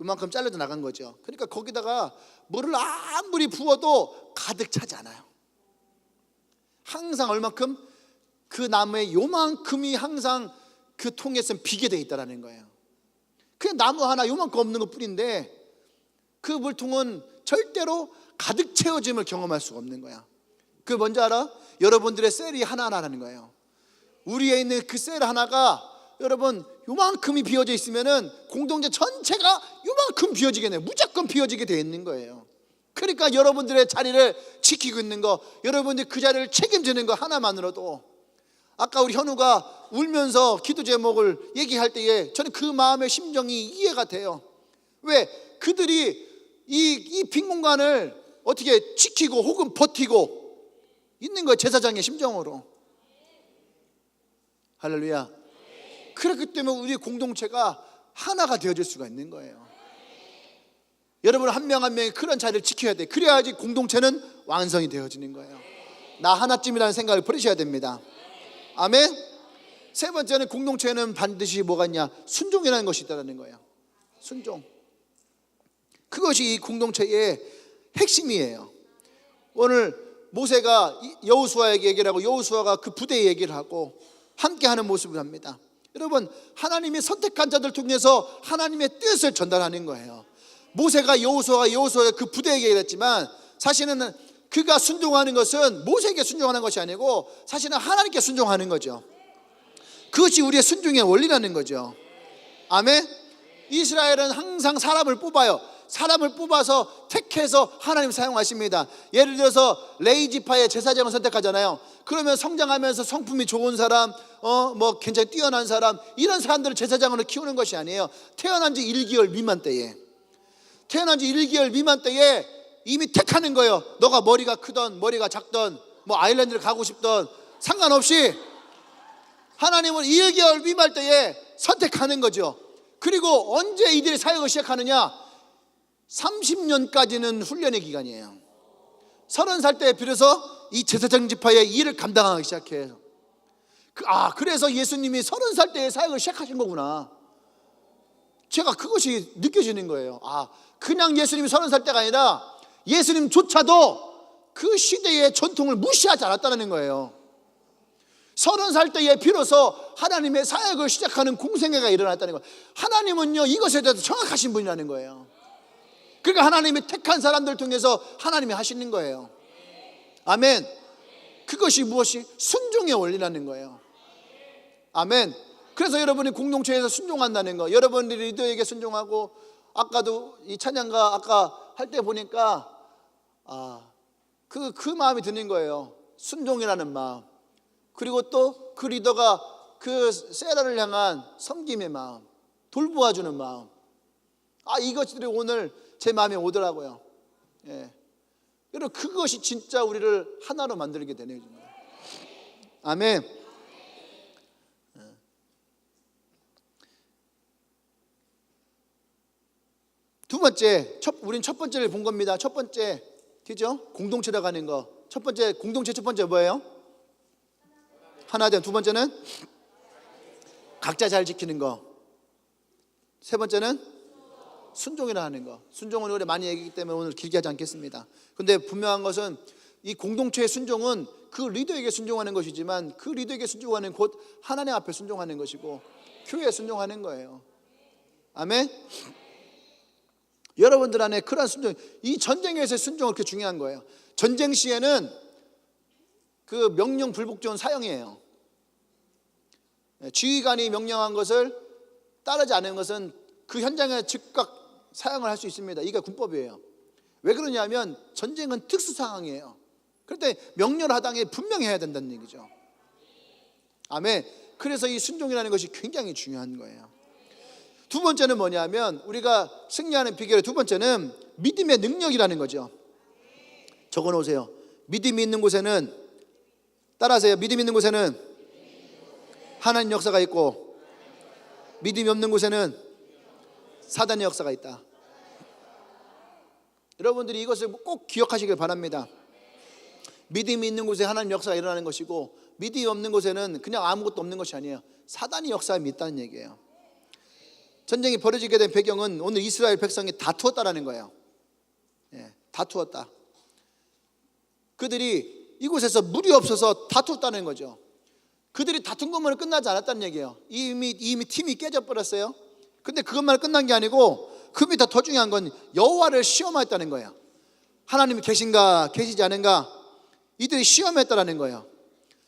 요만큼 잘려져 나간 거죠. 그러니까 거기다가 물을 아무리 부어도 가득 차지 않아요. 항상 얼만큼? 그 나무의 요만큼이 항상 그 통에서 비게 돼 있다는 거예요. 그냥 나무 하나 요만큼 없는 것 뿐인데 그 물통은 절대로 가득 채워짐을 경험할 수가 없는 거야. 그게 뭔지 알아? 여러분들의 셀이 하나하나라는 거예요. 우리에 있는 그 셀 하나가 여러분 요만큼이 비어져 있으면은 공동체 전체가 요만큼 비어지게 돼. 무조건 비어지게 돼 있는 거예요. 그러니까 여러분들의 자리를 지키고 있는 거, 여러분들이 그 자리를 책임지는 거 하나만으로도. 아까 우리 현우가 울면서 기도 제목을 얘기할 때에 저는 그 마음의 심정이 이해가 돼요. 왜? 그들이 이 빈 공간을 어떻게 지키고 혹은 버티고 있는 거예요. 제사장의 심정으로. 할렐루야. 그렇기 때문에 우리 공동체가 하나가 되어질 수가 있는 거예요. 여러분 한 명 한 명이 그런 자리를 지켜야 돼. 그래야지 공동체는 완성이 되어지는 거예요. 나 하나쯤이라는 생각을 버리셔야 됩니다. 아멘. 세 번째는 공동체는 반드시 뭐가 있냐? 순종이라는 것이 있다는 거예요. 순종. 그것이 이 공동체의 핵심이에요. 오늘 모세가 여호수아에게 얘기를 하고 여호수아가 그 부대에 얘기를 하고 함께하는 모습을 합니다. 여러분 하나님이 선택한 자들 통해서 하나님의 뜻을 전달하는 거예요. 모세가 여호수아가 그 부대에게 얘기를 했지만 사실은 그가 순종하는 것은 모세에게 순종하는 것이 아니고 사실은 하나님께 순종하는 거죠. 그것이 우리의 순종의 원리라는 거죠. 아멘. 이스라엘은 항상 사람을 뽑아요. 사람을 뽑아서 택해서 하나님 사용하십니다. 예를 들어서 레이지파의 제사장을 선택하잖아요. 그러면 성장하면서 성품이 좋은 사람, 뭐 굉장히 뛰어난 사람, 이런 사람들을 제사장으로 키우는 것이 아니에요. 태어난 지 1개월 미만 때에 이미 택하는 거예요. 너가 머리가 크던 머리가 작던 뭐 아일랜드를 가고 싶던 상관없이 하나님은 1개월 미만 때에 선택하는 거죠. 그리고 언제 이들이 사역을 시작하느냐? 30년까지는 훈련의 기간이에요. 30살 때에 비로소 이 제사장 지파의 일을 감당하기 시작해요. 그래서 예수님이 30살 때에 사역을 시작하신 거구나. 제가 그것이 느껴지는 거예요. 그냥 예수님이 30살 때가 아니라 예수님조차도 그 시대의 전통을 무시하지 않았다는 거예요. 30살 때에 비로소 하나님의 사역을 시작하는 공생애가 일어났다는 거예요. 하나님은요, 이것에 대해서 정확하신 분이라는 거예요. 그러니까 하나님이 택한 사람들 통해서 하나님이 하시는 거예요. 아멘. 그것이 무엇이? 순종의 원리라는 거예요. 아멘. 그래서 여러분이 공동체에서 순종한다는 거, 여러분들이 리더에게 순종하고, 아까도 이 찬양가 아까 할 때 보니까 그 마음이 드는 거예요. 순종이라는 마음. 그리고 또 그 리더가 그 세라를 향한 섬김의 마음, 돌보아주는 마음. 이것들이 오늘 제 마음에 오더라고요. 예. 여러분, 그것이 진짜 우리를 하나로 만들게 되네요. 아멘. 두 번째, 우린 첫 번째를 본 겁니다. 첫 번째, 그죠? 공동체라고 하는 거. 첫 번째, 공동체 첫 번째 뭐예요? 하나됨. 두 번째는 각자 잘 지키는 거. 세 번째는 순종이라 하는 거. 순종은 우리 많이 얘기하기 때문에 오늘 길게 하지 않겠습니다. 근데 분명한 것은 이 공동체의 순종은 그 리더에게 순종하는 것이지만, 그 리더에게 순종하는 곧 하나님 앞에 순종하는 것이고, 교회에 순종하는 거예요. 아멘. 여러분들 안에 그러한 순종, 이 전쟁에서의 순종은 그렇게 중요한 거예요. 전쟁 시에는 그 명령 불복종은 사형이에요. 지휘관이 명령한 것을 따르지 않은 것은 그 현장에 즉각 사형을 할 수 있습니다. 이게 군법이에요. 왜 그러냐면 전쟁은 특수 상황이에요. 그런데 명령을 하당에 분명히 해야 된다는 얘기죠. 아멘. 그래서 이 순종이라는 것이 굉장히 중요한 거예요. 두 번째는 뭐냐면, 우리가 승리하는 비결의 두 번째는 믿음의 능력이라는 거죠. 적어 놓으세요. 믿음이 있는 곳에는, 따라하세요. 믿음이 있는 곳에는 하나님 역사가 있고, 믿음이 없는 곳에는 사단의 역사가 있다. 여러분들이 이것을 꼭 기억하시길 바랍니다. 믿음이 있는 곳에 하나님 역사가 일어나는 것이고, 믿음이 없는 곳에는 그냥 아무것도 없는 것이 아니에요. 사단이 역사에 있다는 얘기예요. 전쟁이 벌어지게 된 배경은 오늘 이스라엘 백성이 다투었다라는 거예요. 다투었다. 그들이 이곳에서 물이 없어서 다투었다는 거죠. 그들이 다툰 것만으로 끝나지 않았다는 얘기예요. 이미 팀이 깨져버렸어요. 근데 그것만 끝난 게 아니고, 그 밑에 더 중요한 건 여호와를 시험했다는 거예요. 하나님이 계신가 계시지 않은가, 이들이 시험했다라는 거예요.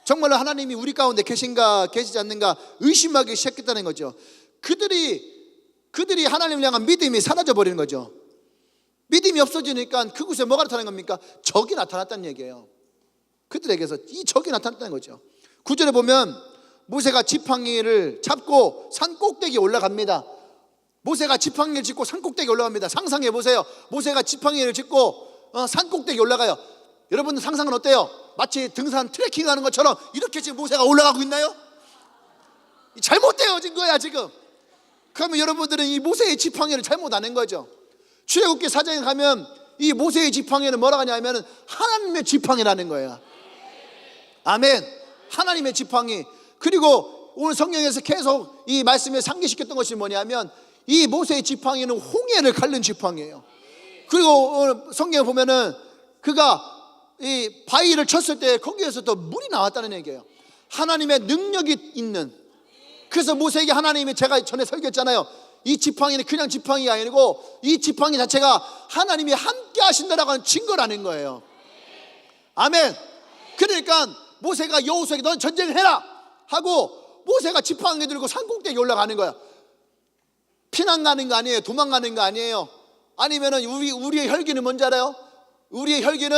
정말로 하나님이 우리 가운데 계신가 계시지 않는가 의심하기 시작했다는 거죠. 그들이 하나님을 향한 믿음이 사라져 버리는 거죠. 믿음이 없어지니까 그곳에 뭐가 나타나는 겁니까? 적이 나타났다는 얘기예요. 그들에게서 이 적이 나타났다는 거죠. 9절에 보면 모세가 지팡이를 잡고 산 꼭대기에 올라갑니다. 모세가 지팡이를 짚고 산 꼭대기에 올라갑니다. 상상해 보세요. 모세가 지팡이를 짚고 산 꼭대기에 올라가요. 여러분들 상상은 어때요? 마치 등산 트레킹하는 것처럼 이렇게 지금 모세가 올라가고 있나요? 잘못되어진 거야 지금. 그러면 여러분들은 이 모세의 지팡이를 잘못 아는 거죠. 출애굽기 4장에 가면 이 모세의 지팡이는 뭐라고 하냐면 하나님의 지팡이라는 거예요. 아멘. 하나님의 지팡이. 그리고 오늘 성경에서 계속 이 말씀에 상기시켰던 것이 뭐냐면, 이 모세의 지팡이는 홍해를 가른 지팡이에요. 그리고 오늘 성경에 보면은 그가 이 바위를 쳤을 때 거기에서도 물이 나왔다는 얘기예요. 하나님의 능력이 있는. 그래서 모세에게 하나님이, 제가 전에 설교했잖아요. 이 지팡이는 그냥 지팡이가 아니고 이 지팡이 자체가 하나님이 함께 하신다라고 하는 증거라는 거예요. 아멘. 그러니까 모세가 여호수아에게 넌 전쟁을 해라 하고, 모세가 지팡이 들고 산꼭대기에 올라가는 거야. 피난 가는 거 아니에요. 도망가는 거 아니에요. 아니면은 우리의 혈기는 뭔지 알아요? 우리의 혈기는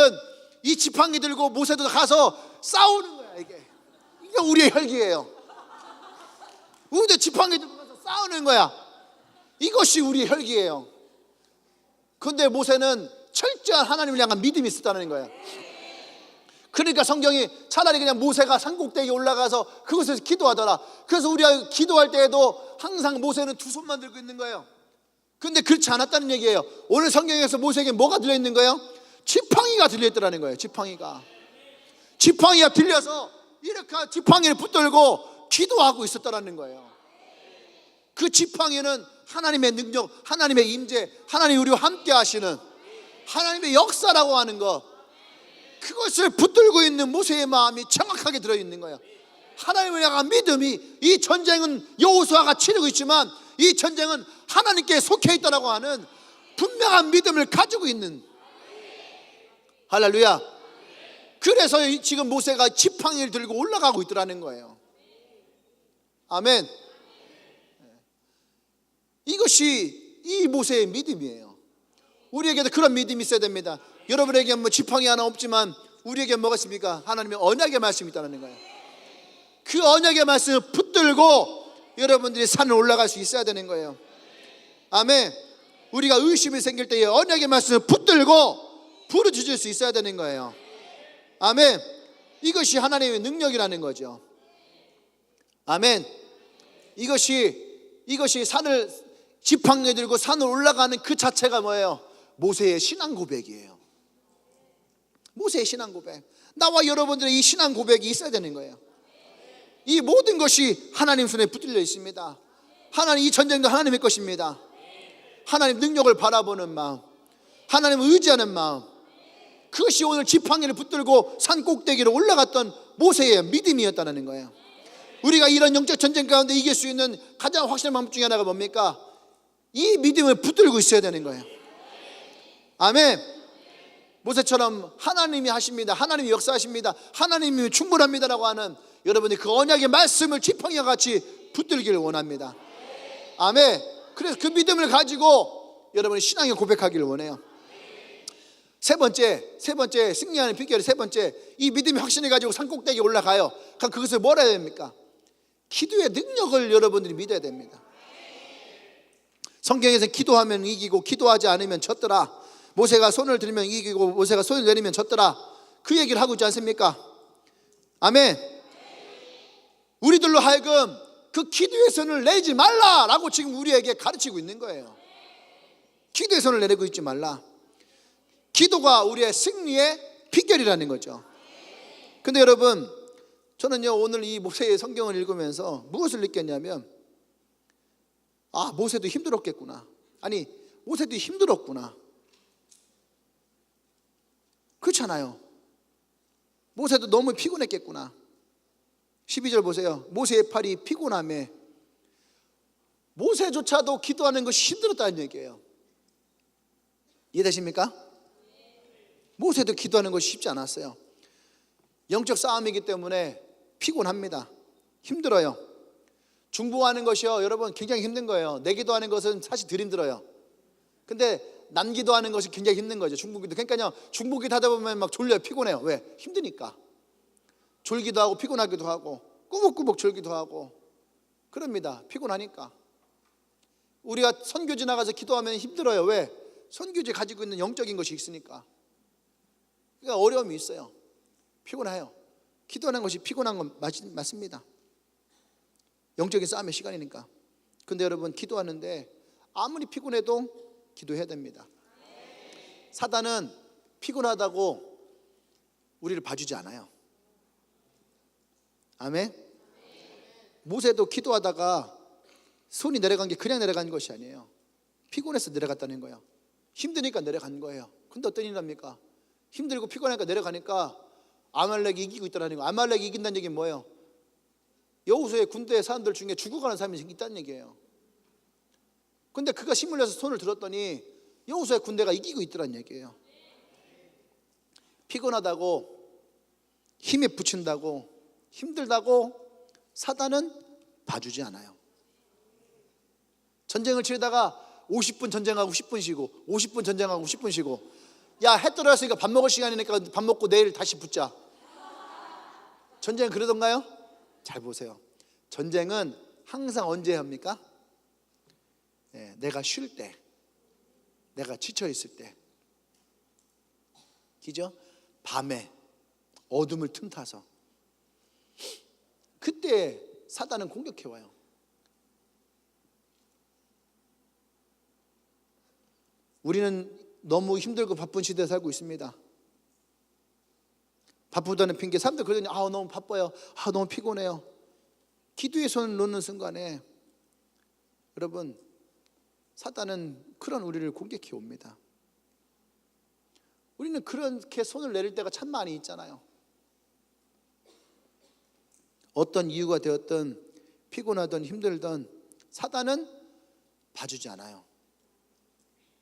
이 지팡이 들고 모세도 가서 싸우는 거야. 이게 우리의 혈기예요. 우리도 지팡이 들고 가서 싸우는 거야. 이것이 우리의 혈기예요. 그런데 모세는 철저한 하나님을 향한 믿음이 있었다는 거예요. 그러니까 성경이 차라리 그냥 모세가 산꼭대기에 올라가서 그곳에서 기도하더라. 그래서 우리가 기도할 때에도 항상 모세는 두 손만 들고 있는 거예요. 근데 그렇지 않았다는 얘기예요. 오늘 성경에서 모세에게 뭐가 들려있는 거예요? 지팡이가 들려있더라는 거예요. 지팡이가 들려서 이렇게 지팡이를 붙들고 기도하고 있었다는 거예요. 그 지팡이는 하나님의 능력, 하나님의 임재, 하나님이 우리와 함께 하시는 하나님의 역사라고 하는 것, 그것을 붙들고 있는 모세의 마음이 정확하게 들어있는 거예요. 하나님을 향한 믿음이, 이 전쟁은 여호수아가 치르고 있지만 이 전쟁은 하나님께 속해 있다라고 하는 분명한 믿음을 가지고 있는, 할렐루야. 그래서 지금 모세가 지팡이를 들고 올라가고 있더라는 거예요. 아멘. 이것이 이 모세의 믿음이에요. 우리에게도 그런 믿음이 있어야 됩니다. 여러분에게 뭐 지팡이 하나 없지만 우리에게 뭐가 있습니까? 하나님의 언약의 말씀이 있다는 거예요. 그 언약의 말씀을 붙들고 여러분들이 산을 올라갈 수 있어야 되는 거예요. 아멘. 우리가 의심이 생길 때에 언약의 말씀을 붙들고 부르짖을 수 있어야 되는 거예요. 아멘. 이것이 하나님의 능력이라는 거죠. 아멘. 이것이 산을 지팡이 들고 산을 올라가는 그 자체가 뭐예요? 모세의 신앙 고백이에요. 모세의 신앙 고백. 나와 여러분들의 이 신앙 고백이 있어야 되는 거예요. 이 모든 것이 하나님 손에 붙들려 있습니다. 하나님, 이 전쟁도 하나님의 것입니다. 하나님 능력을 바라보는 마음, 하나님을 의지하는 마음, 그것이 오늘 지팡이를 붙들고 산 꼭대기로 올라갔던 모세의 믿음이었다는 거예요. 우리가 이런 영적 전쟁 가운데 이길 수 있는 가장 확실한 방법 중에 하나가 뭡니까? 이 믿음을 붙들고 있어야 되는 거예요. 아멘. 모세처럼 하나님이 하십니다, 하나님이 역사하십니다, 하나님이 충분합니다라고 하는 여러분이 그 언약의 말씀을 지팡이와 같이 붙들기를 원합니다. 아멘. 그래서 그 믿음을 가지고 여러분이 신앙에 고백하기를 원해요. 세 번째 승리하는 비결이 세 번째, 이 믿음의 확신을 가지고 산꼭대기에 올라가요. 그럼 그것을 뭐라 해야 됩니까? 기도의 능력을 여러분들이 믿어야 됩니다. 성경에서 기도하면 이기고 기도하지 않으면 졌더라. 모세가 손을 들면 이기고 모세가 손을 내리면 졌더라. 그 얘기를 하고 있지 않습니까? 아멘. 우리들로 하여금 그 기도의 손을 내지 말라라고 지금 우리에게 가르치고 있는 거예요. 기도의 손을 내리고 있지 말라. 기도가 우리의 승리의 비결이라는 거죠. 근데 여러분, 저는요 오늘 이 모세의 성경을 읽으면서 무엇을 느꼈냐면, 아, 모세도 힘들었겠구나. 아니, 모세도 힘들었구나. 그렇잖아요. 모세도 너무 피곤했겠구나. 12절 보세요. 모세의 팔이 피곤함에 모세조차도 기도하는 것이 힘들었다는 얘기예요. 이해되십니까? 모세도 기도하는 것이 쉽지 않았어요. 영적 싸움이기 때문에 피곤합니다. 힘들어요. 중보하는 것이요 여러분 굉장히 힘든 거예요. 내 기도하는 것은 사실 덜 힘들어요. 근데 난 기도하는 것이 굉장히 힘든 거죠. 중보기도. 그러니까요 중보기도 하다 보면 막 졸려요. 피곤해요. 왜? 힘드니까. 졸기도 하고 피곤하기도 하고 꾸벅꾸벅 졸기도 하고 그럽니다. 피곤하니까. 우리가 선교지 나가서 기도하면 힘들어요. 왜? 선교지 가지고 있는 영적인 것이 있으니까. 그러니까 어려움이 있어요. 피곤해요. 기도하는 것이 피곤한 건 맞습니다. 영적인 싸움의 시간이니까. 근데 여러분, 기도하는데 아무리 피곤해도 기도해야 됩니다. 사단은 피곤하다고 우리를 봐주지 않아요. 아멘. 모세도 기도하다가 손이 내려간 게 그냥 내려간 것이 아니에요. 피곤해서 내려갔다는 거예요. 힘드니까 내려간 거예요. 근데 어떤 일이 납니까? 힘들고 피곤하니까 내려가니까 아말렉이 이기고 있다는 거예요. 아말렉이 이긴다는 얘기는 뭐예요? 여호수아의 군대 사람들 중에 죽어가는 사람이 있다는 얘기예요. 근데 그가 힘을 내서 손을 들었더니 여호수아의 군대가 이기고 있더란 얘기예요. 피곤하다고, 힘에 부친다고, 힘들다고 사단은 봐주지 않아요. 전쟁을 치르다가 50분 전쟁하고 10분 쉬고 50분 전쟁하고 10분 쉬고, 야, 해 떨어졌으니까 밥 먹을 시간이니까 밥 먹고 내일 다시 붙자. 전쟁은 그러던가요? 잘 보세요. 전쟁은 항상 언제 합니까? 네, 내가 쉴 때, 내가 지쳐 있을 때, 그죠? 밤에 어둠을 틈타서. 그때 사단은 공격해와요. 우리는 너무 힘들고 바쁜 시대에 살고 있습니다. 바쁘다는 핑계, 사람들 그러더니 너무 바빠요, 너무 피곤해요. 기도에 손을 놓는 순간에 여러분, 사단은 그런 우리를 공격해 옵니다. 우리는 그렇게 손을 내릴 때가 참 많이 있잖아요. 어떤 이유가 되었든 피곤하든 힘들든 사단은 봐주지 않아요.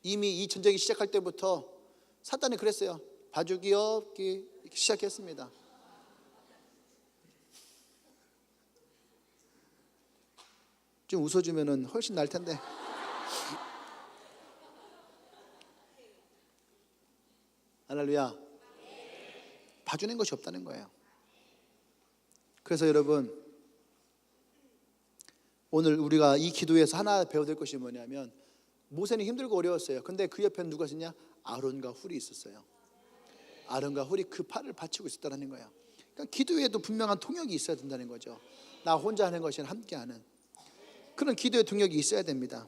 이미 이 전쟁이 시작할 때부터 사단이 그랬어요. 봐주기 없기, 이렇게 시작했습니다. 좀 웃어주면 훨씬 나을 텐데. 할렐루야. 봐주는 것이 없다는 거예요. 그래서 여러분, 오늘 우리가 이 기도에서 하나 배워야 될 것이 뭐냐면, 모세는 힘들고 어려웠어요. 근데 그 옆에는 누가 있었냐? 아론과 훌이 있었어요. 아론과 훌이 그 팔을 받치고 있었다는 거예요. 그러니까 기도에도 분명한 통역이 있어야 된다는 거죠. 나 혼자 하는 것이 아니라 함께하는 그런 기도의 동력이 있어야 됩니다.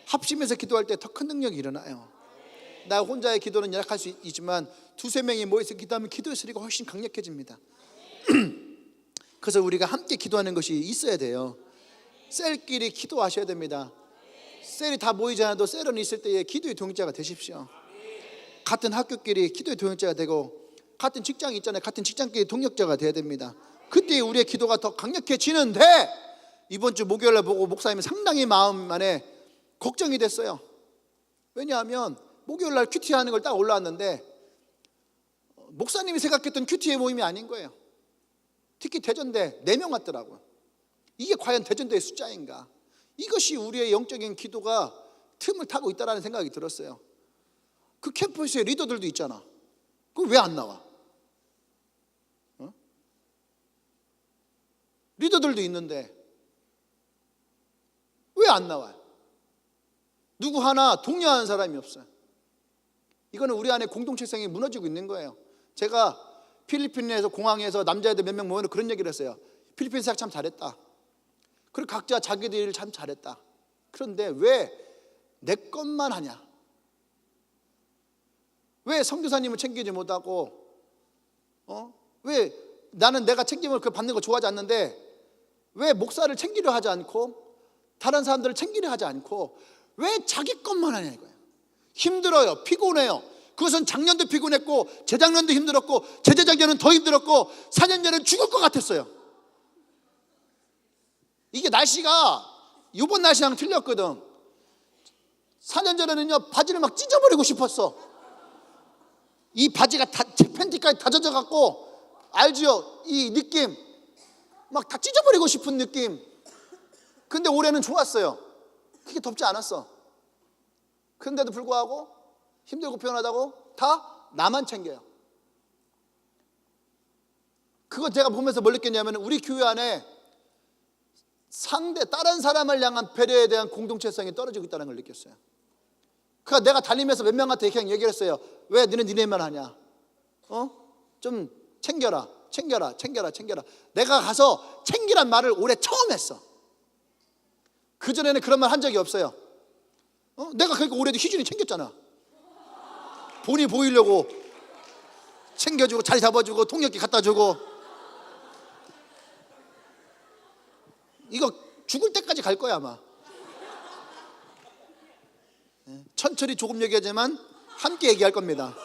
합심해서 기도할 때 더 큰 능력이 일어나요. 나 혼자의 기도는 연약할 수 있지만 두세 명이 모여서 기도하면 기도의 소리가 훨씬 강력해집니다. 그래서 우리가 함께 기도하는 것이 있어야 돼요. 셀끼리 기도하셔야 됩니다. 셀이 다 모이지 않아도 셀은 있을 때에 기도의 동역자가 되십시오. 같은 학교끼리 기도의 동역자가 되고, 같은 직장이 있잖아요. 같은 직장끼리 동역자가 돼야 됩니다. 그때 우리의 기도가 더 강력해지는데, 이번 주 목요일날 보고 목사님이 상당히 마음 안에 걱정이 됐어요. 왜냐하면 목요일날 큐티 하는 걸 딱 올라왔는데 목사님이 생각했던 큐티의 모임이 아닌 거예요. 특히 대전대 4명 왔더라고요. 이게 과연 대전대의 숫자인가? 이것이 우리의 영적인 기도가 틈을 타고 있다는 생각이 들었어요. 그 캠퍼스에 리더들도 있잖아. 그럼 왜 안 나와? 리더들도 있는데 왜 안 나와요? 누구 하나 독려하는 사람이 없어요. 이거는 우리 안에 공동체성이 무너지고 있는 거예요. 제가 필리핀에서 공항에서 남자애들 몇 명 모여서 그런 얘기를 했어요. 필리핀 사역 참 잘했다. 그리고 각자 자기들 일을 참 잘했다. 그런데 왜 내 것만 하냐? 왜 선교사님을 챙기지 못하고, 왜 나는 내가 책임을 받는 거 좋아하지 않는데 왜 목사를 챙기려 하지 않고 다른 사람들을 챙기려 하지 않고 왜 자기 것만 하냐 이거예요. 힘들어요. 피곤해요. 그것은 작년도 피곤했고 재작년도 힘들었고 재재작년은 더 힘들었고 4년 전에는 죽을 것 같았어요. 이게 날씨가 이번 날씨랑 틀렸거든. 4년 전에는요 바지를 막 찢어버리고 싶었어. 이 바지가 제 팬티까지 다 젖어갖고, 알지요? 이 느낌 막 다 찢어버리고 싶은 느낌. 근데 올해는 좋았어요. 그게 덥지 않았어. 그런데도 불구하고 힘들고 피곤하다고 다 나만 챙겨요. 그거 제가 보면서 뭘 느꼈냐면, 우리 교회 안에 다른 사람을 향한 배려에 대한 공동체성이 떨어지고 있다는 걸 느꼈어요. 그러니까 내가 달리면서 몇 명한테 그냥 얘기를 했어요. 왜 너는 니네만 하냐? 좀 챙겨라. 내가 가서 챙기란 말을 올해 처음 했어. 그전에는 그런 말 한 적이 없어요. 내가 그러니까 올해도 희준이 챙겼잖아. 본이 보이려고 챙겨주고 자리 잡아주고 통역기 갖다 주고. 이거 죽을 때까지 갈 거야 아마. 천천히 조금 얘기하지만 함께 얘기할 겁니다.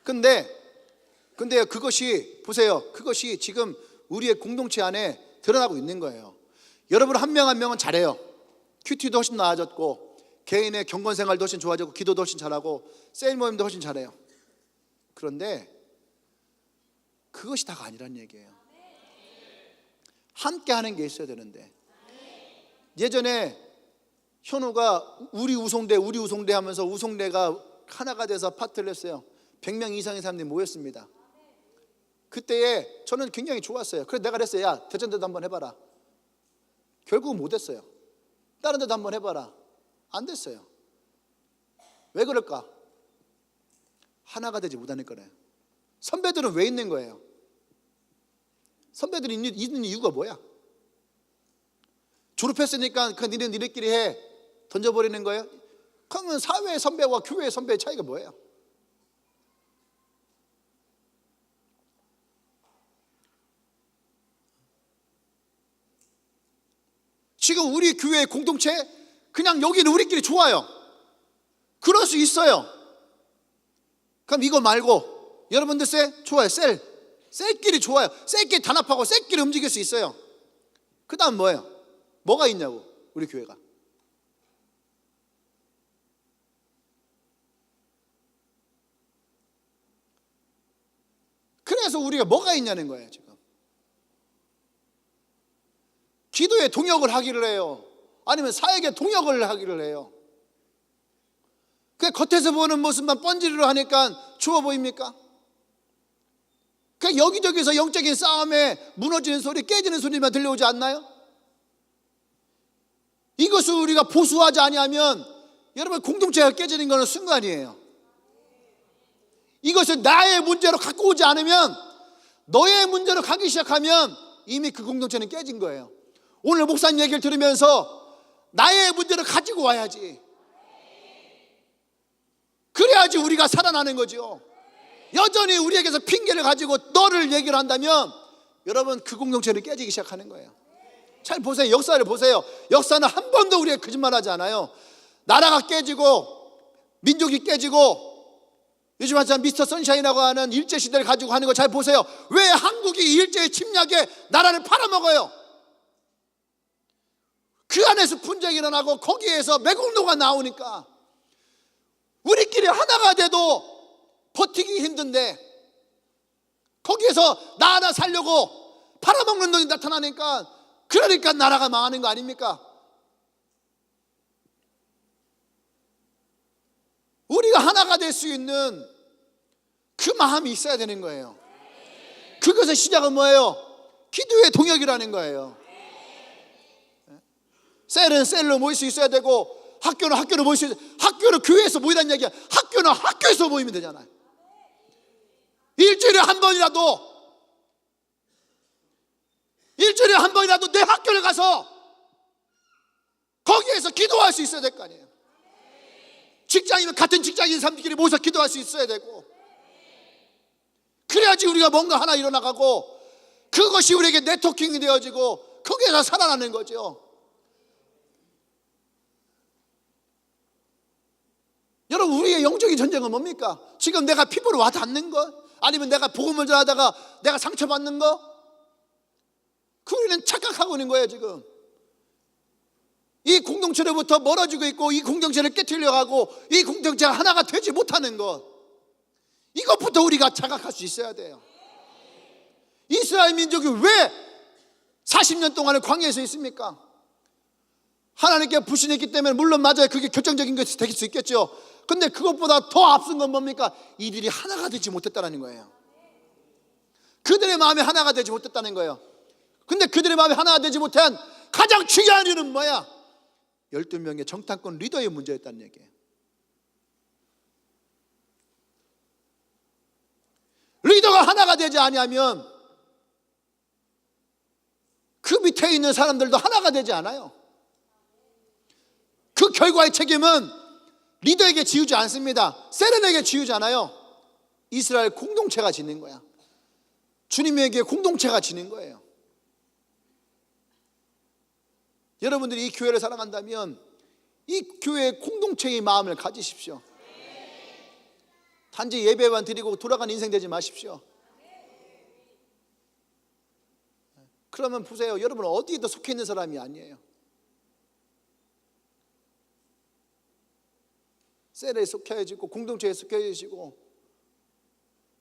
근데 그것이 보세요. 그것이 지금 우리의 공동체 안에 드러나고 있는 거예요. 여러분 한 명 한 명은 잘해요. 큐티도 훨씬 나아졌고, 개인의 경건 생활도 훨씬 좋아졌고, 기도도 훨씬 잘하고, 세일 모임도 훨씬 잘해요. 그런데 그것이 다가 아니란 얘기예요. 함께 하는 게 있어야 되는데, 예전에 현우가 우리 우송대 하면서 우송대가 하나가 돼서 파트를 했어요. 100명 이상의 사람들이 모였습니다. 그때에 저는 굉장히 좋았어요. 그래서 내가 그랬어요. 야, 대전대도 한번 해봐라. 결국은 못했어요. 다른 데도 한번 해봐라. 안 됐어요. 왜 그럴까? 하나가 되지 못하는 거래요. 선배들은 왜 있는 거예요? 선배들이 있는 이유가 뭐야? 졸업했으니까 그 니네 니네끼리 해 던져버리는 거예요? 그러면 사회의 선배와 교회의 선배의 차이가 뭐예요? 지금 우리 교회 공동체 그냥 여기는 우리끼리 좋아요. 그럴 수 있어요. 그럼 이거 말고 여러분들 좋아요. 셀끼리 좋아요. 셀끼리 단합하고 셀끼리 움직일 수 있어요. 그 다음 뭐예요? 뭐가 있냐고 우리 교회가. 그래서 우리가 뭐가 있냐는 거예요. 지금 기도에 동역을 하기를 해요. 아니면 사역에 동역을 하기를 해요. 그 겉에서 보는 모습만 번지르르 하니까 좋아 보입니까? 그 여기저기서 영적인 싸움에 무너지는 소리, 깨지는 소리만 들려오지 않나요? 이것을 우리가 보수하지 아니하면 여러분 공동체가 깨지는 것은 순간이에요. 이것을 나의 문제로 갖고 오지 않으면, 너의 문제로 가기 시작하면 이미 그 공동체는 깨진 거예요. 오늘 목사님 얘기를 들으면서 나의 문제를 가지고 와야지. 그래야지 우리가 살아나는 거죠. 여전히 우리에게서 핑계를 가지고 너를 얘기를 한다면 여러분 그 공동체는 깨지기 시작하는 거예요. 잘 보세요. 역사를 보세요. 역사는 한 번도 우리가 거짓말하지 않아요. 나라가 깨지고 민족이 깨지고, 요즘 한참 미스터 선샤인이라고 하는 일제시대를 가지고 하는 거 잘 보세요. 왜 한국이 일제의 침략에 나라를 팔아먹어요? 그 안에서 분쟁이 일어나고 거기에서 매국노가 나오니까 우리끼리 하나가 돼도 버티기 힘든데 거기에서 나 하나 살려고 팔아먹는 놈이 나타나니까, 그러니까 나라가 망하는 거 아닙니까? 우리가 하나가 될 수 있는 그 마음이 있어야 되는 거예요. 그것의 시작은 뭐예요? 기도의 동역이라는 거예요. 셀은 셀로 모일 수 있어야 되고, 학교는 학교로 모일 수 있어야 되고, 학교는 교회에서 모이라는 얘기야. 학교는 학교에서 모이면 되잖아요. 일주일에 한 번이라도 내 학교를 가서 거기에서 기도할 수 있어야 될 거 아니에요. 직장이면 같은 직장인 사람들끼리 모여서 기도할 수 있어야 되고, 그래야지 우리가 뭔가 하나 일어나가고 그것이 우리에게 네트워킹이 되어지고 거기에서 살아나는 거죠. 여러분, 우리의 영적인 전쟁은 뭡니까? 지금 내가 피부로 와 닿는 거? 아니면 내가 복음을 전하다가 내가 상처받는 거? 그 우리는 착각하고 있는 거예요. 지금 이 공동체로부터 멀어지고 있고, 이 공동체를 깨트리려고 하고, 이 공동체가 하나가 되지 못하는 것, 이것부터 우리가 자각할 수 있어야 돼요. 이스라엘 민족이 왜 40년 동안을 광야에서 있습니까? 하나님께 불신했기 때문에, 물론 맞아요, 그게 결정적인 것이 될 수 있겠죠. 근데 그것보다 더 앞선 건 뭡니까? 이들이 하나가 되지 못했다는 거예요. 그들의 마음이 하나가 되지 못했다는 거예요. 근데 그들의 마음이 하나가 되지 못한 가장 중요한 이유는 뭐야? 12명의 정탐권 리더의 문제였다는 얘기예요. 리더가 하나가 되지 아니하면 그 밑에 있는 사람들도 하나가 되지 않아요. 그 결과의 책임은 리더에게 지우지 않습니다. 세렌에게 지우지 않아요. 이스라엘 공동체가 지는 거야. 주님에게 공동체가 지는 거예요. 여러분들이 이 교회를 사랑한다면 이 교회의 공동체의 마음을 가지십시오. 단지 예배만 드리고 돌아가는 인생 되지 마십시오. 그러면 보세요, 여러분은 어디에도 속해 있는 사람이 아니에요. 셀에 속해지고 공동체에 속해지고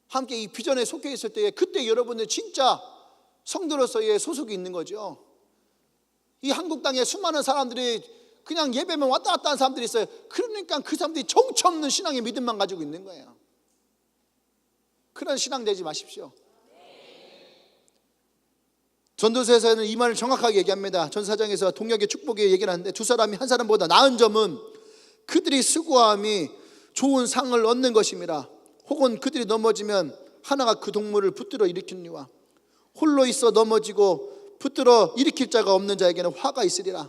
함께 이 비전에 속해 있을 때에, 그때 여러분들 진짜 성도로서의 소속이 있는 거죠. 이 한국 땅에 수많은 사람들이 그냥 예배만 왔다 갔다 하는 사람들이 있어요. 그러니까 그 사람들이 정처 없는 신앙의 믿음만 가지고 있는 거예요. 그런 신앙 되지 마십시오. 전도서에서는 이 말을 정확하게 얘기합니다. 전사장에서 동역의 축복에 얘기를 하는데, 두 사람이 한 사람보다 나은 점은 그들이 수고함이 좋은 상을 얻는 것입니다. 혹은 그들이 넘어지면 하나가 그 동물을 붙들어 일으키니와 홀로 있어 넘어지고 붙들어 일으킬 자가 없는 자에게는 화가 있으리라.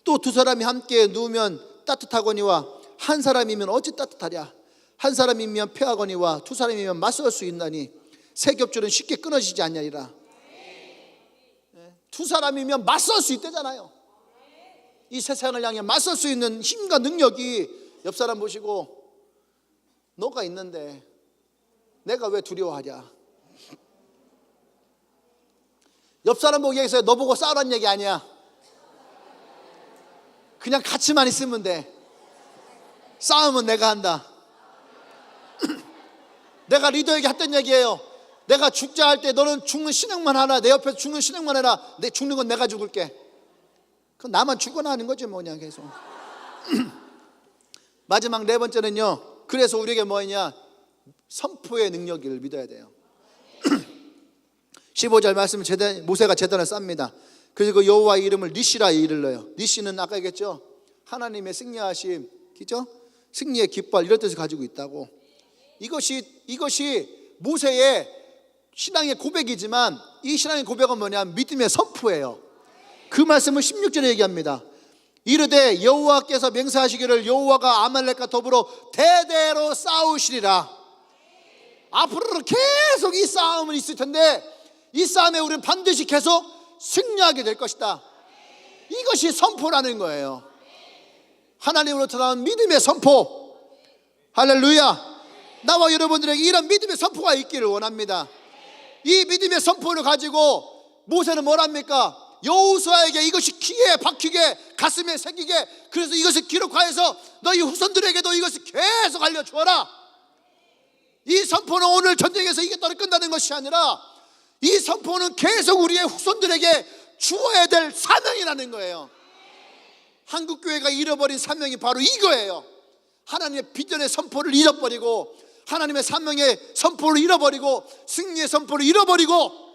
또 두 사람이 함께 누우면 따뜻하거니와 한 사람이면 어찌 따뜻하랴. 한 사람이면 패하거니와 두 사람이면 맞설 수 있나니 새 겹줄은 쉽게 끊어지지 않냐리라. 두 사람이면 맞설 수 있대잖아요. 이 세상을 향해 맞설 수 있는 힘과 능력이 옆 사람 보시고 너가 있는데 내가 왜 두려워하냐. 옆 사람 보기 위해서 너 보고 싸우라는 얘기 아니야. 그냥 같이만 있으면 돼. 싸움은 내가 한다. 내가 리더에게 했던 얘기예요. 내가 죽자 할 때 너는 죽는 신앙만 하라. 내 옆에서 죽는 신앙만 해라. 내 죽는 건 내가 죽을게. 그럼 나만 죽거나 하는 거지 뭐냐 계속. 마지막 네 번째는요, 그래서 우리에게 뭐냐, 선포의 능력을 믿어야 돼요. 15절 말씀, 모세가 제단을 쌉니다. 그래서 그 여호와의 이름을 니시라 이르러요. 니시는 아까 얘기했죠, 하나님의 승리하심, 그죠? 승리의 깃발, 이런 뜻을 가지고 있다고. 이것이 모세의 신앙의 고백이지만 이 신앙의 고백은 뭐냐, 믿음의 선포예요. 그 말씀을 16절에 얘기합니다. 이르되 여호와께서 맹세하시기를 여호와가 아말렉과 더불어 대대로 싸우시리라. 앞으로는 계속 이 싸움은 있을 텐데 이 싸움에 우리는 반드시 계속 승리하게 될 것이다. 이것이 선포라는 거예요. 하나님으로부터 나온 믿음의 선포. 할렐루야. 나와 여러분들에게 이런 믿음의 선포가 있기를 원합니다. 이 믿음의 선포를 가지고 모세는 뭘 합니까? 여호수아에게 이것이 귀에 박히게, 가슴에 새기게, 그래서 이것을 기록하여서 너희 후손들에게도 이것을 계속 알려주어라. 이 선포는 오늘 전쟁에서 이겼다고 끝나는 것이 아니라 이 선포는 계속 우리의 후손들에게 주어야 될 사명이라는 거예요. 한국교회가 잃어버린 사명이 바로 이거예요. 하나님의 비전의 선포를 잃어버리고, 하나님의 사명의 선포를 잃어버리고, 승리의 선포를 잃어버리고,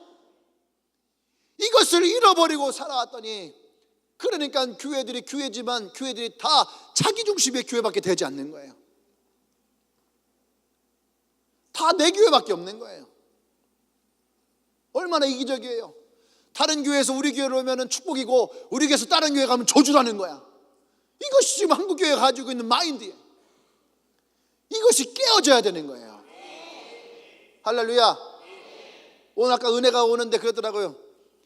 이것을 잃어버리고 살아왔더니, 그러니까 교회들이 교회지만 교회들이 다 자기 중심의 교회밖에 되지 않는 거예요. 다 내 교회밖에 없는 거예요. 얼마나 이기적이에요. 다른 교회에서 우리 교회로 오면 축복이고 우리 교회에서 다른 교회 가면 저주라는 거야. 이것이 지금 한국교회가 가지고 있는 마인드예요. 이것이 깨어져야 되는 거예요. 할렐루야. 오늘 아까 은혜가 오는데 그러더라고요.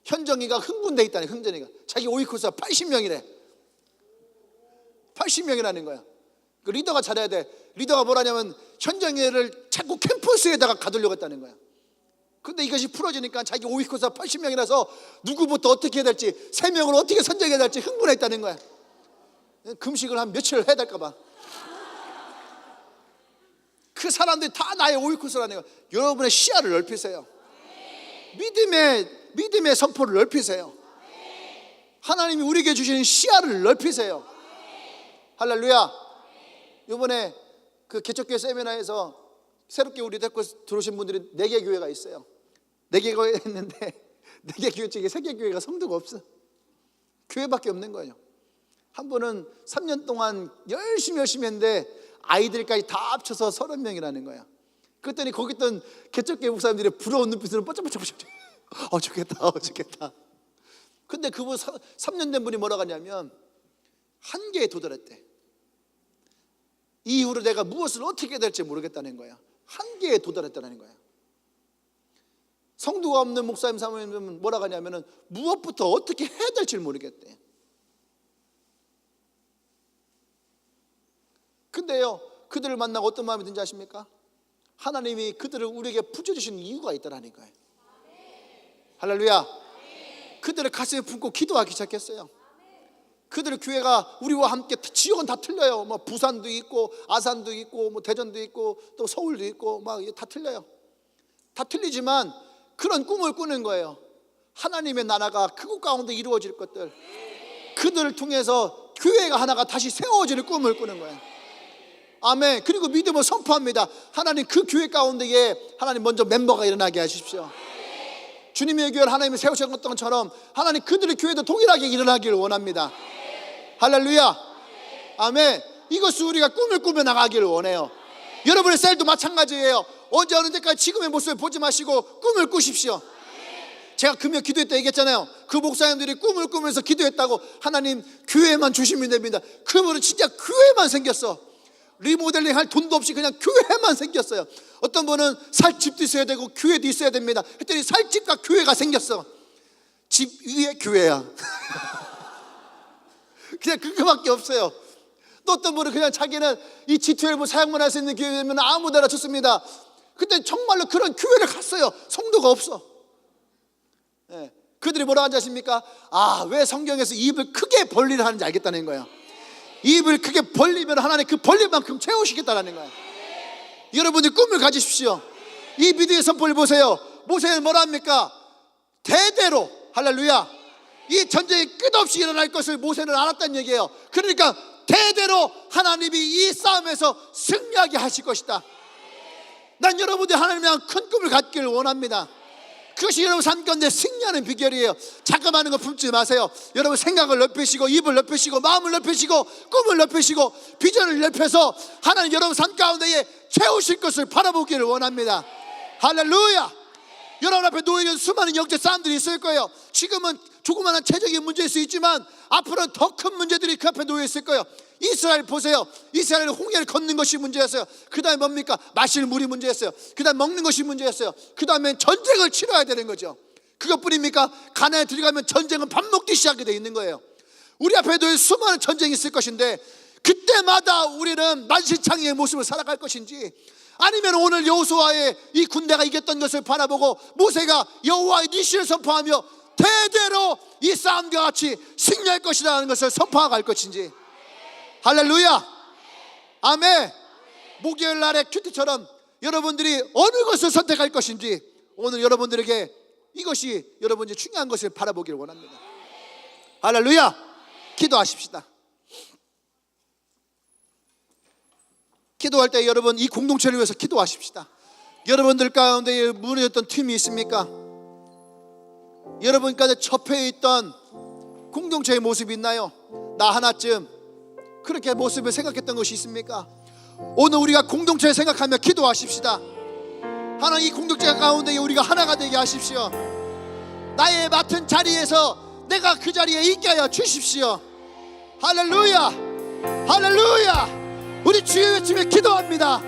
현정이가 흥분돼 있다네. 흥정이가 자기 오이코스가 80명이래 80명이라는 거야. 그 리더가 잘해야 돼. 리더가 뭐라냐면 현정이를 자꾸 캠퍼스에다가 가두려고 했다는 거야. 근데 이것이 풀어지니까 자기 오이코스가 80명이라서 누구부터 어떻게 해야 될지, 3명을 어떻게 선정해야 될지 흥분했다는 거야. 금식을 한 며칠 해야 될까 봐. 그 사람들이 다 나의 오이코스라는 거야. 여러분의 시야를 넓히세요. 믿음의 선포를 넓히세요. 하나님이 우리에게 주시는 시야를 넓히세요. 할렐루야. 이번에 그 개척교회 세미나에서 새롭게 우리 데리고 들어오신 분들이 4개 교회가 있어요. 4개 교회 했는데 4개 교회 중에 3개 교회가 성도가 없어. 교회밖에 없는 거예요. 한 분은 3년 동안 열심히 했는데 아이들까지 다 합쳐서 30명이라는 거야. 그랬더니 거기 있던 개척교회 목사님들이 부러운 눈빛으로 뻗쩍뻗쩍 좋겠다. 근데 그분 3년 된 분이 뭐라고 하냐면 한계에 도달했대. 이후로 내가 무엇을 어떻게 해야 될지 모르겠다는 거야. 한계에 도달했다는 거야. 성도가 없는 목사님 사모님은 뭐라고 하냐면은 무엇부터 어떻게 해야 될지 모르겠대. 근데요, 그들을 만나고 어떤 마음이 든지 아십니까? 하나님이 그들을 우리에게 붙여주신 이유가 있다라는 거예요. 할렐루야. 그들을 가슴에 품고 기도하기 시작했어요. 그들의 교회가 우리와 함께 지역은 다 틀려요. 뭐 부산도 있고 아산도 있고 뭐 대전도 있고 또 서울도 있고 막 다 틀려요. 다 틀리지만 그런 꿈을 꾸는 거예요. 하나님의 나라가 그곳 가운데 이루어질 것들, 그들을 통해서 교회가 하나가 다시 세워지는 꿈을 꾸는 거예요. 아멘. 그리고 믿음을 선포합니다. 하나님 그 교회 가운데에 하나님 먼저 멤버가 일어나게 하십시오. 주님의 교회를 하나님이 세우셨던 것처럼 하나님 그들의 교회도 동일하게 일어나기를 원합니다. 할렐루야. 아멘. 이것을 우리가 꿈을 꾸며 나가기를 원해요. 여러분의 셀도 마찬가지예요. 언제 어느 때까지 지금의 모습을 보지 마시고 꿈을 꾸십시오. 제가 금요 기도했다 얘기했잖아요. 그 목사님들이 꿈을 꾸면서 기도했다고. 하나님 교회만 주시면 됩니다. 그분은 진짜 교회만 생겼어. 리모델링 할 돈도 없이 그냥 교회만 생겼어요. 어떤 분은 살 집도 있어야 되고 교회도 있어야 됩니다. 했더니 살 집과 교회가 생겼어. 집 위에 교회야. 그냥 그거밖에 없어요. 또 어떤 분은 그냥 자기는 이 G12 사역만 할 수 있는 교회면 아무 데나 좋습니다. 근데 정말로 그런 교회를 갔어요. 성도가 없어. 네. 그들이 뭐라고 하는지 아십니까? 왜 성경에서 입을 크게 벌리를 하는지 알겠다는 거예요. 입을 크게 벌리면 하나님 그 벌릴 만큼 채우시겠다는 거예요. 여러분들 꿈을 가지십시오. 이 비디오의 선포를 보세요. 모세는 뭐라 합니까? 대대로, 할렐루야, 이 전쟁이 끝없이 일어날 것을 모세는 알았다는 얘기예요. 그러니까 대대로 하나님이 이 싸움에서 승리하게 하실 것이다. 난 여러분들 하나님이랑 큰 꿈을 갖기를 원합니다. 그것이 여러분 삶 가운데 승리하는 비결이에요. 자그마한 거 품지 마세요. 여러분 생각을 넓히시고 입을 넓히시고 마음을 넓히시고 꿈을 넓히시고 비전을 넓혀서 하나님 여러분 삶 가운데에 채우실 것을 바라보기를 원합니다. 할렐루야. 여러분 앞에 놓여있는 수많은 영적 싸움들이 있을 거예요. 지금은 조그마한 체적인 문제일 수 있지만 앞으로는 더 큰 문제들이 그 앞에 놓여 있을 거예요. 이스라엘 보세요. 이스라엘은 홍해를 걷는 것이 문제였어요. 그 다음에 뭡니까? 마실 물이 문제였어요. 그 다음에 먹는 것이 문제였어요. 그 다음에 전쟁을 치러야 되는 거죠. 그것뿐입니까? 가나안에 들어가면 전쟁은 밥 먹기 시작이 되어 있는 거예요. 우리 앞에도 수많은 전쟁이 있을 것인데 그때마다 우리는 만신창이의 모습을 살아갈 것인지, 아니면 오늘 여호수아의 이 군대가 이겼던 것을 바라보고 모세가 여호와의 니시를 선포하며 대대로 이 싸움과 같이 승리할 것이라는 것을 선포하고 갈 것인지. 할렐루야. 아멘. 목요일 날의 큐티처럼 여러분들이 어느 것을 선택할 것인지 오늘 여러분들에게 이것이 여러분이 중요한 것을 바라보기를 원합니다. 할렐루야. 기도하십시다. 기도할 때 여러분 이 공동체를 위해서 기도하십시다. 여러분들 가운데 무너졌던 팀이 있습니까? 여러분까지 접해 있던 공동체의 모습이 있나요? 나 하나쯤 그렇게 모습을 생각했던 것이 있습니까? 오늘 우리가 공동체를 생각하며 기도하십시다. 하나님 이 공동체 가운데 우리가 하나가 되게 하십시오. 나의 맡은 자리에서 내가 그 자리에 있게 하여 주십시오. 할렐루야. 할렐루야. 우리 주여 외치며 기도합니다.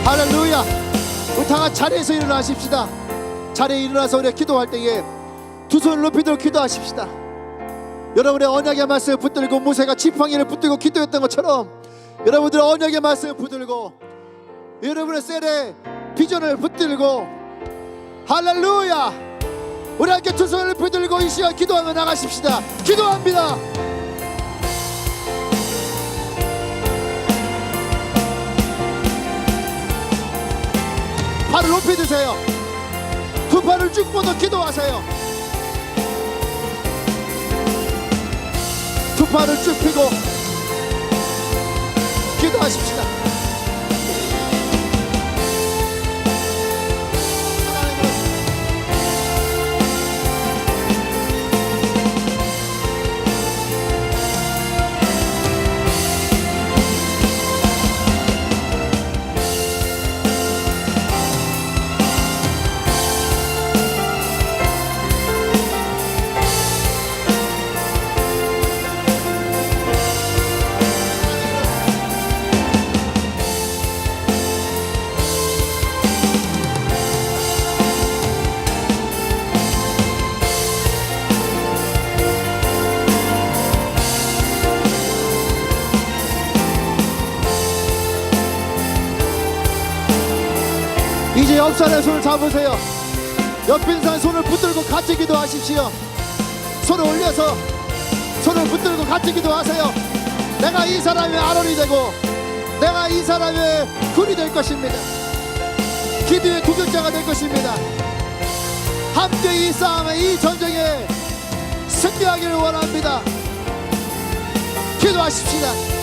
할렐루야. 우리 다 같이 자리에서 일어나십시다. 자리에 일어나서 우리가 기도할 때에 두 손을 높이 들고 기도하십시다. 여러분의 언약의 말씀을 붙들고 모세가 지팡이를 붙들고 기도했던 것처럼 여러분들의 언약의 말씀을 붙들고 여러분의 셀의 비전을 붙들고 할렐루야. 우리 함께 두 손을 높이 들고 이 시간 기도하며 나가십시다. 기도합니다. 팔을 높이 드세요. 두 팔을 쭉 뻗어 기도하세요. 두 팔을 쭉 펴고 기도하십시다. 이제 옆 사람의 손을 잡으세요. 옆에 있는 사람의 손을 붙들고 같이 기도하십시오. 손을 올려서 손을 붙들고 같이 기도하세요. 내가 이 사람의 아론이 되고 내가 이 사람의 굴이 될 것입니다. 기도의 구격자가 될 것입니다. 함께 이 싸움에, 이 전쟁에 승리하기를 원합니다. 기도하십시다.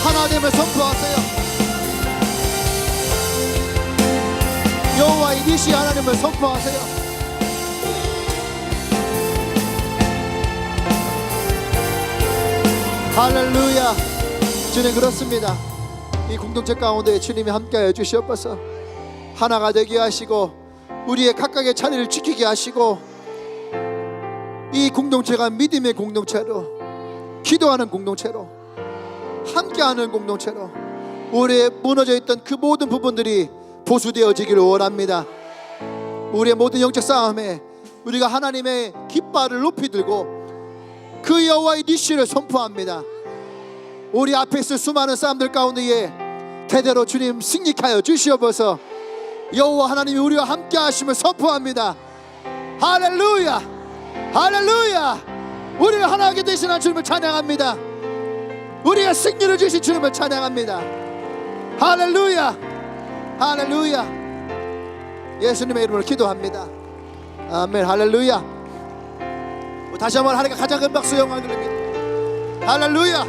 하나님을 선포하세요. 여호와의 니시 하나님을 선포하세요. 할렐루야. 주님, 그렇습니다. 이 공동체 가운데 주님이 함께하여 주시옵소서. 하나가 되게 하시고 우리의 각각의 자리를 지키게 하시고 이 공동체가 믿음의 공동체로, 기도하는 공동체로, 함께하는 공동체로 우리의 무너져 있던 그 모든 부분들이 보수되어지기를 원합니다. 우리의 모든 영적 싸움에 우리가 하나님의 깃발을 높이 들고 그 여호와의 니시를 선포합니다. 우리 앞에 있을 수많은 싸움들 가운데에 대대로 주님 승리케 하여 주시옵소서. 여호와 하나님이 우리와 함께 하심을 선포합니다. 할렐루야, 할렐루야. 우리를 하나하게 되시는 주님을 찬양합니다. 우리가 승리를 주신 주님을 찬양합니다. 할렐루야, 할렐루야. 예수님의 이름으로 기도합니다. 아멘. 할렐루야. 다시 한번 하나님께 가장 큰 박수 영광 드립니다. 할렐루야.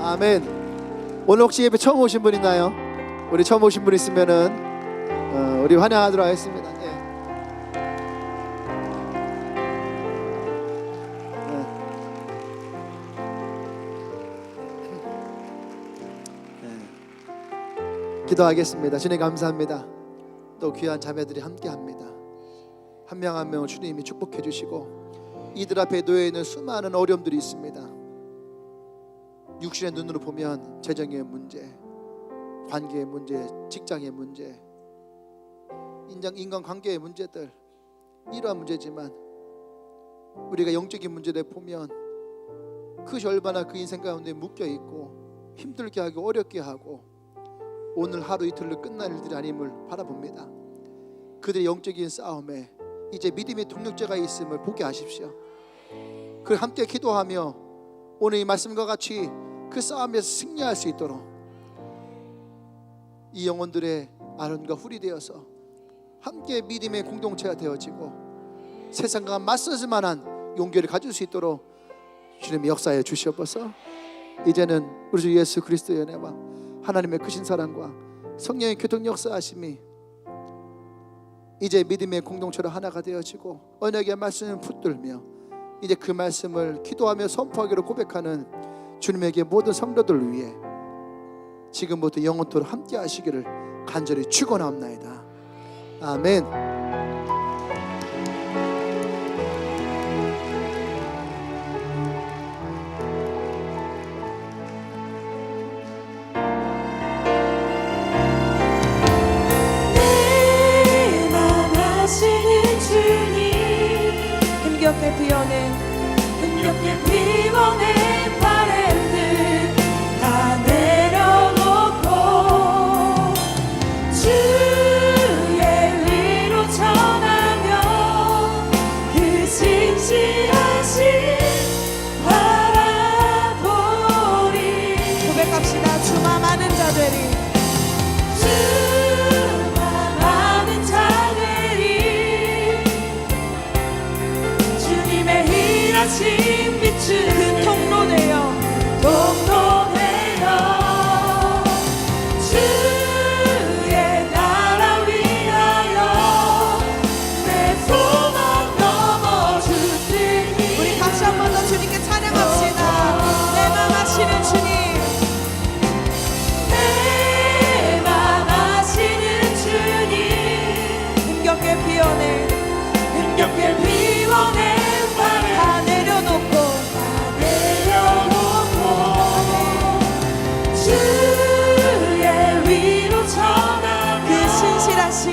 아멘. 오늘 혹시 예배 처음 오신 분 있나요? 우리 처음 오신 분 있으면은 우리 환영하도록 하겠습니다. 기도하겠습니다. 주님 감사합니다. 또 귀한 자매들이 함께합니다. 한 명 한 명을 주님이 축복해 주시고 이들 앞에 놓여 있는 수많은 어려움들이 있습니다. 육신의 눈으로 보면 재정의 문제, 관계의 문제, 직장의 문제, 인간관계의 문제들, 이러한 문제지만 우리가 영적인 문제를 보면 그것이 얼마나 그 인생 가운데 묶여있고 힘들게 하고 어렵게 하고 오늘 하루 이틀로 끝날 일들이 아님을 바라봅니다. 그들의 영적인 싸움에 이제 믿음의 동력자가 있음을 보게 하십시오. 그 함께 기도하며 오늘 이 말씀과 같이 그 싸움에서 승리할 수 있도록 이 영혼들의 아론과 훌이 되어서 함께 믿음의 공동체가 되어지고 세상과 맞서질 만한 용기를 가질 수 있도록 주님이 역사해 주시옵소서. 이제는 우리 주 예수 그리스도의 은혜와 하나님의 크신 사랑과 성령의 교통 역사하심이 이제 믿음의 공동체로 하나가 되어지고 언약의 말씀을 붙들며 이제 그 말씀을 기도하며 선포하기로 고백하는 주님에게 모든 성도들을 위해 지금부터 영원토록 함께 하시기를 간절히 축원합나이다. 아멘. 힘겹게 피워낸 바램들 다 내려놓고 주의 위로 전하며 그 진지하신 바람 그 통로 되어 주의 나라 위하여 내 소망 넘어주시니. 우리 다시 한 번 더 주님께 찬양합시다. 내 맘 아시는 주님, 내 맘 아시는 주님, 힘겹게 피워낸 바를 다 내려놓고 주의 위로 전하며 그 신실하심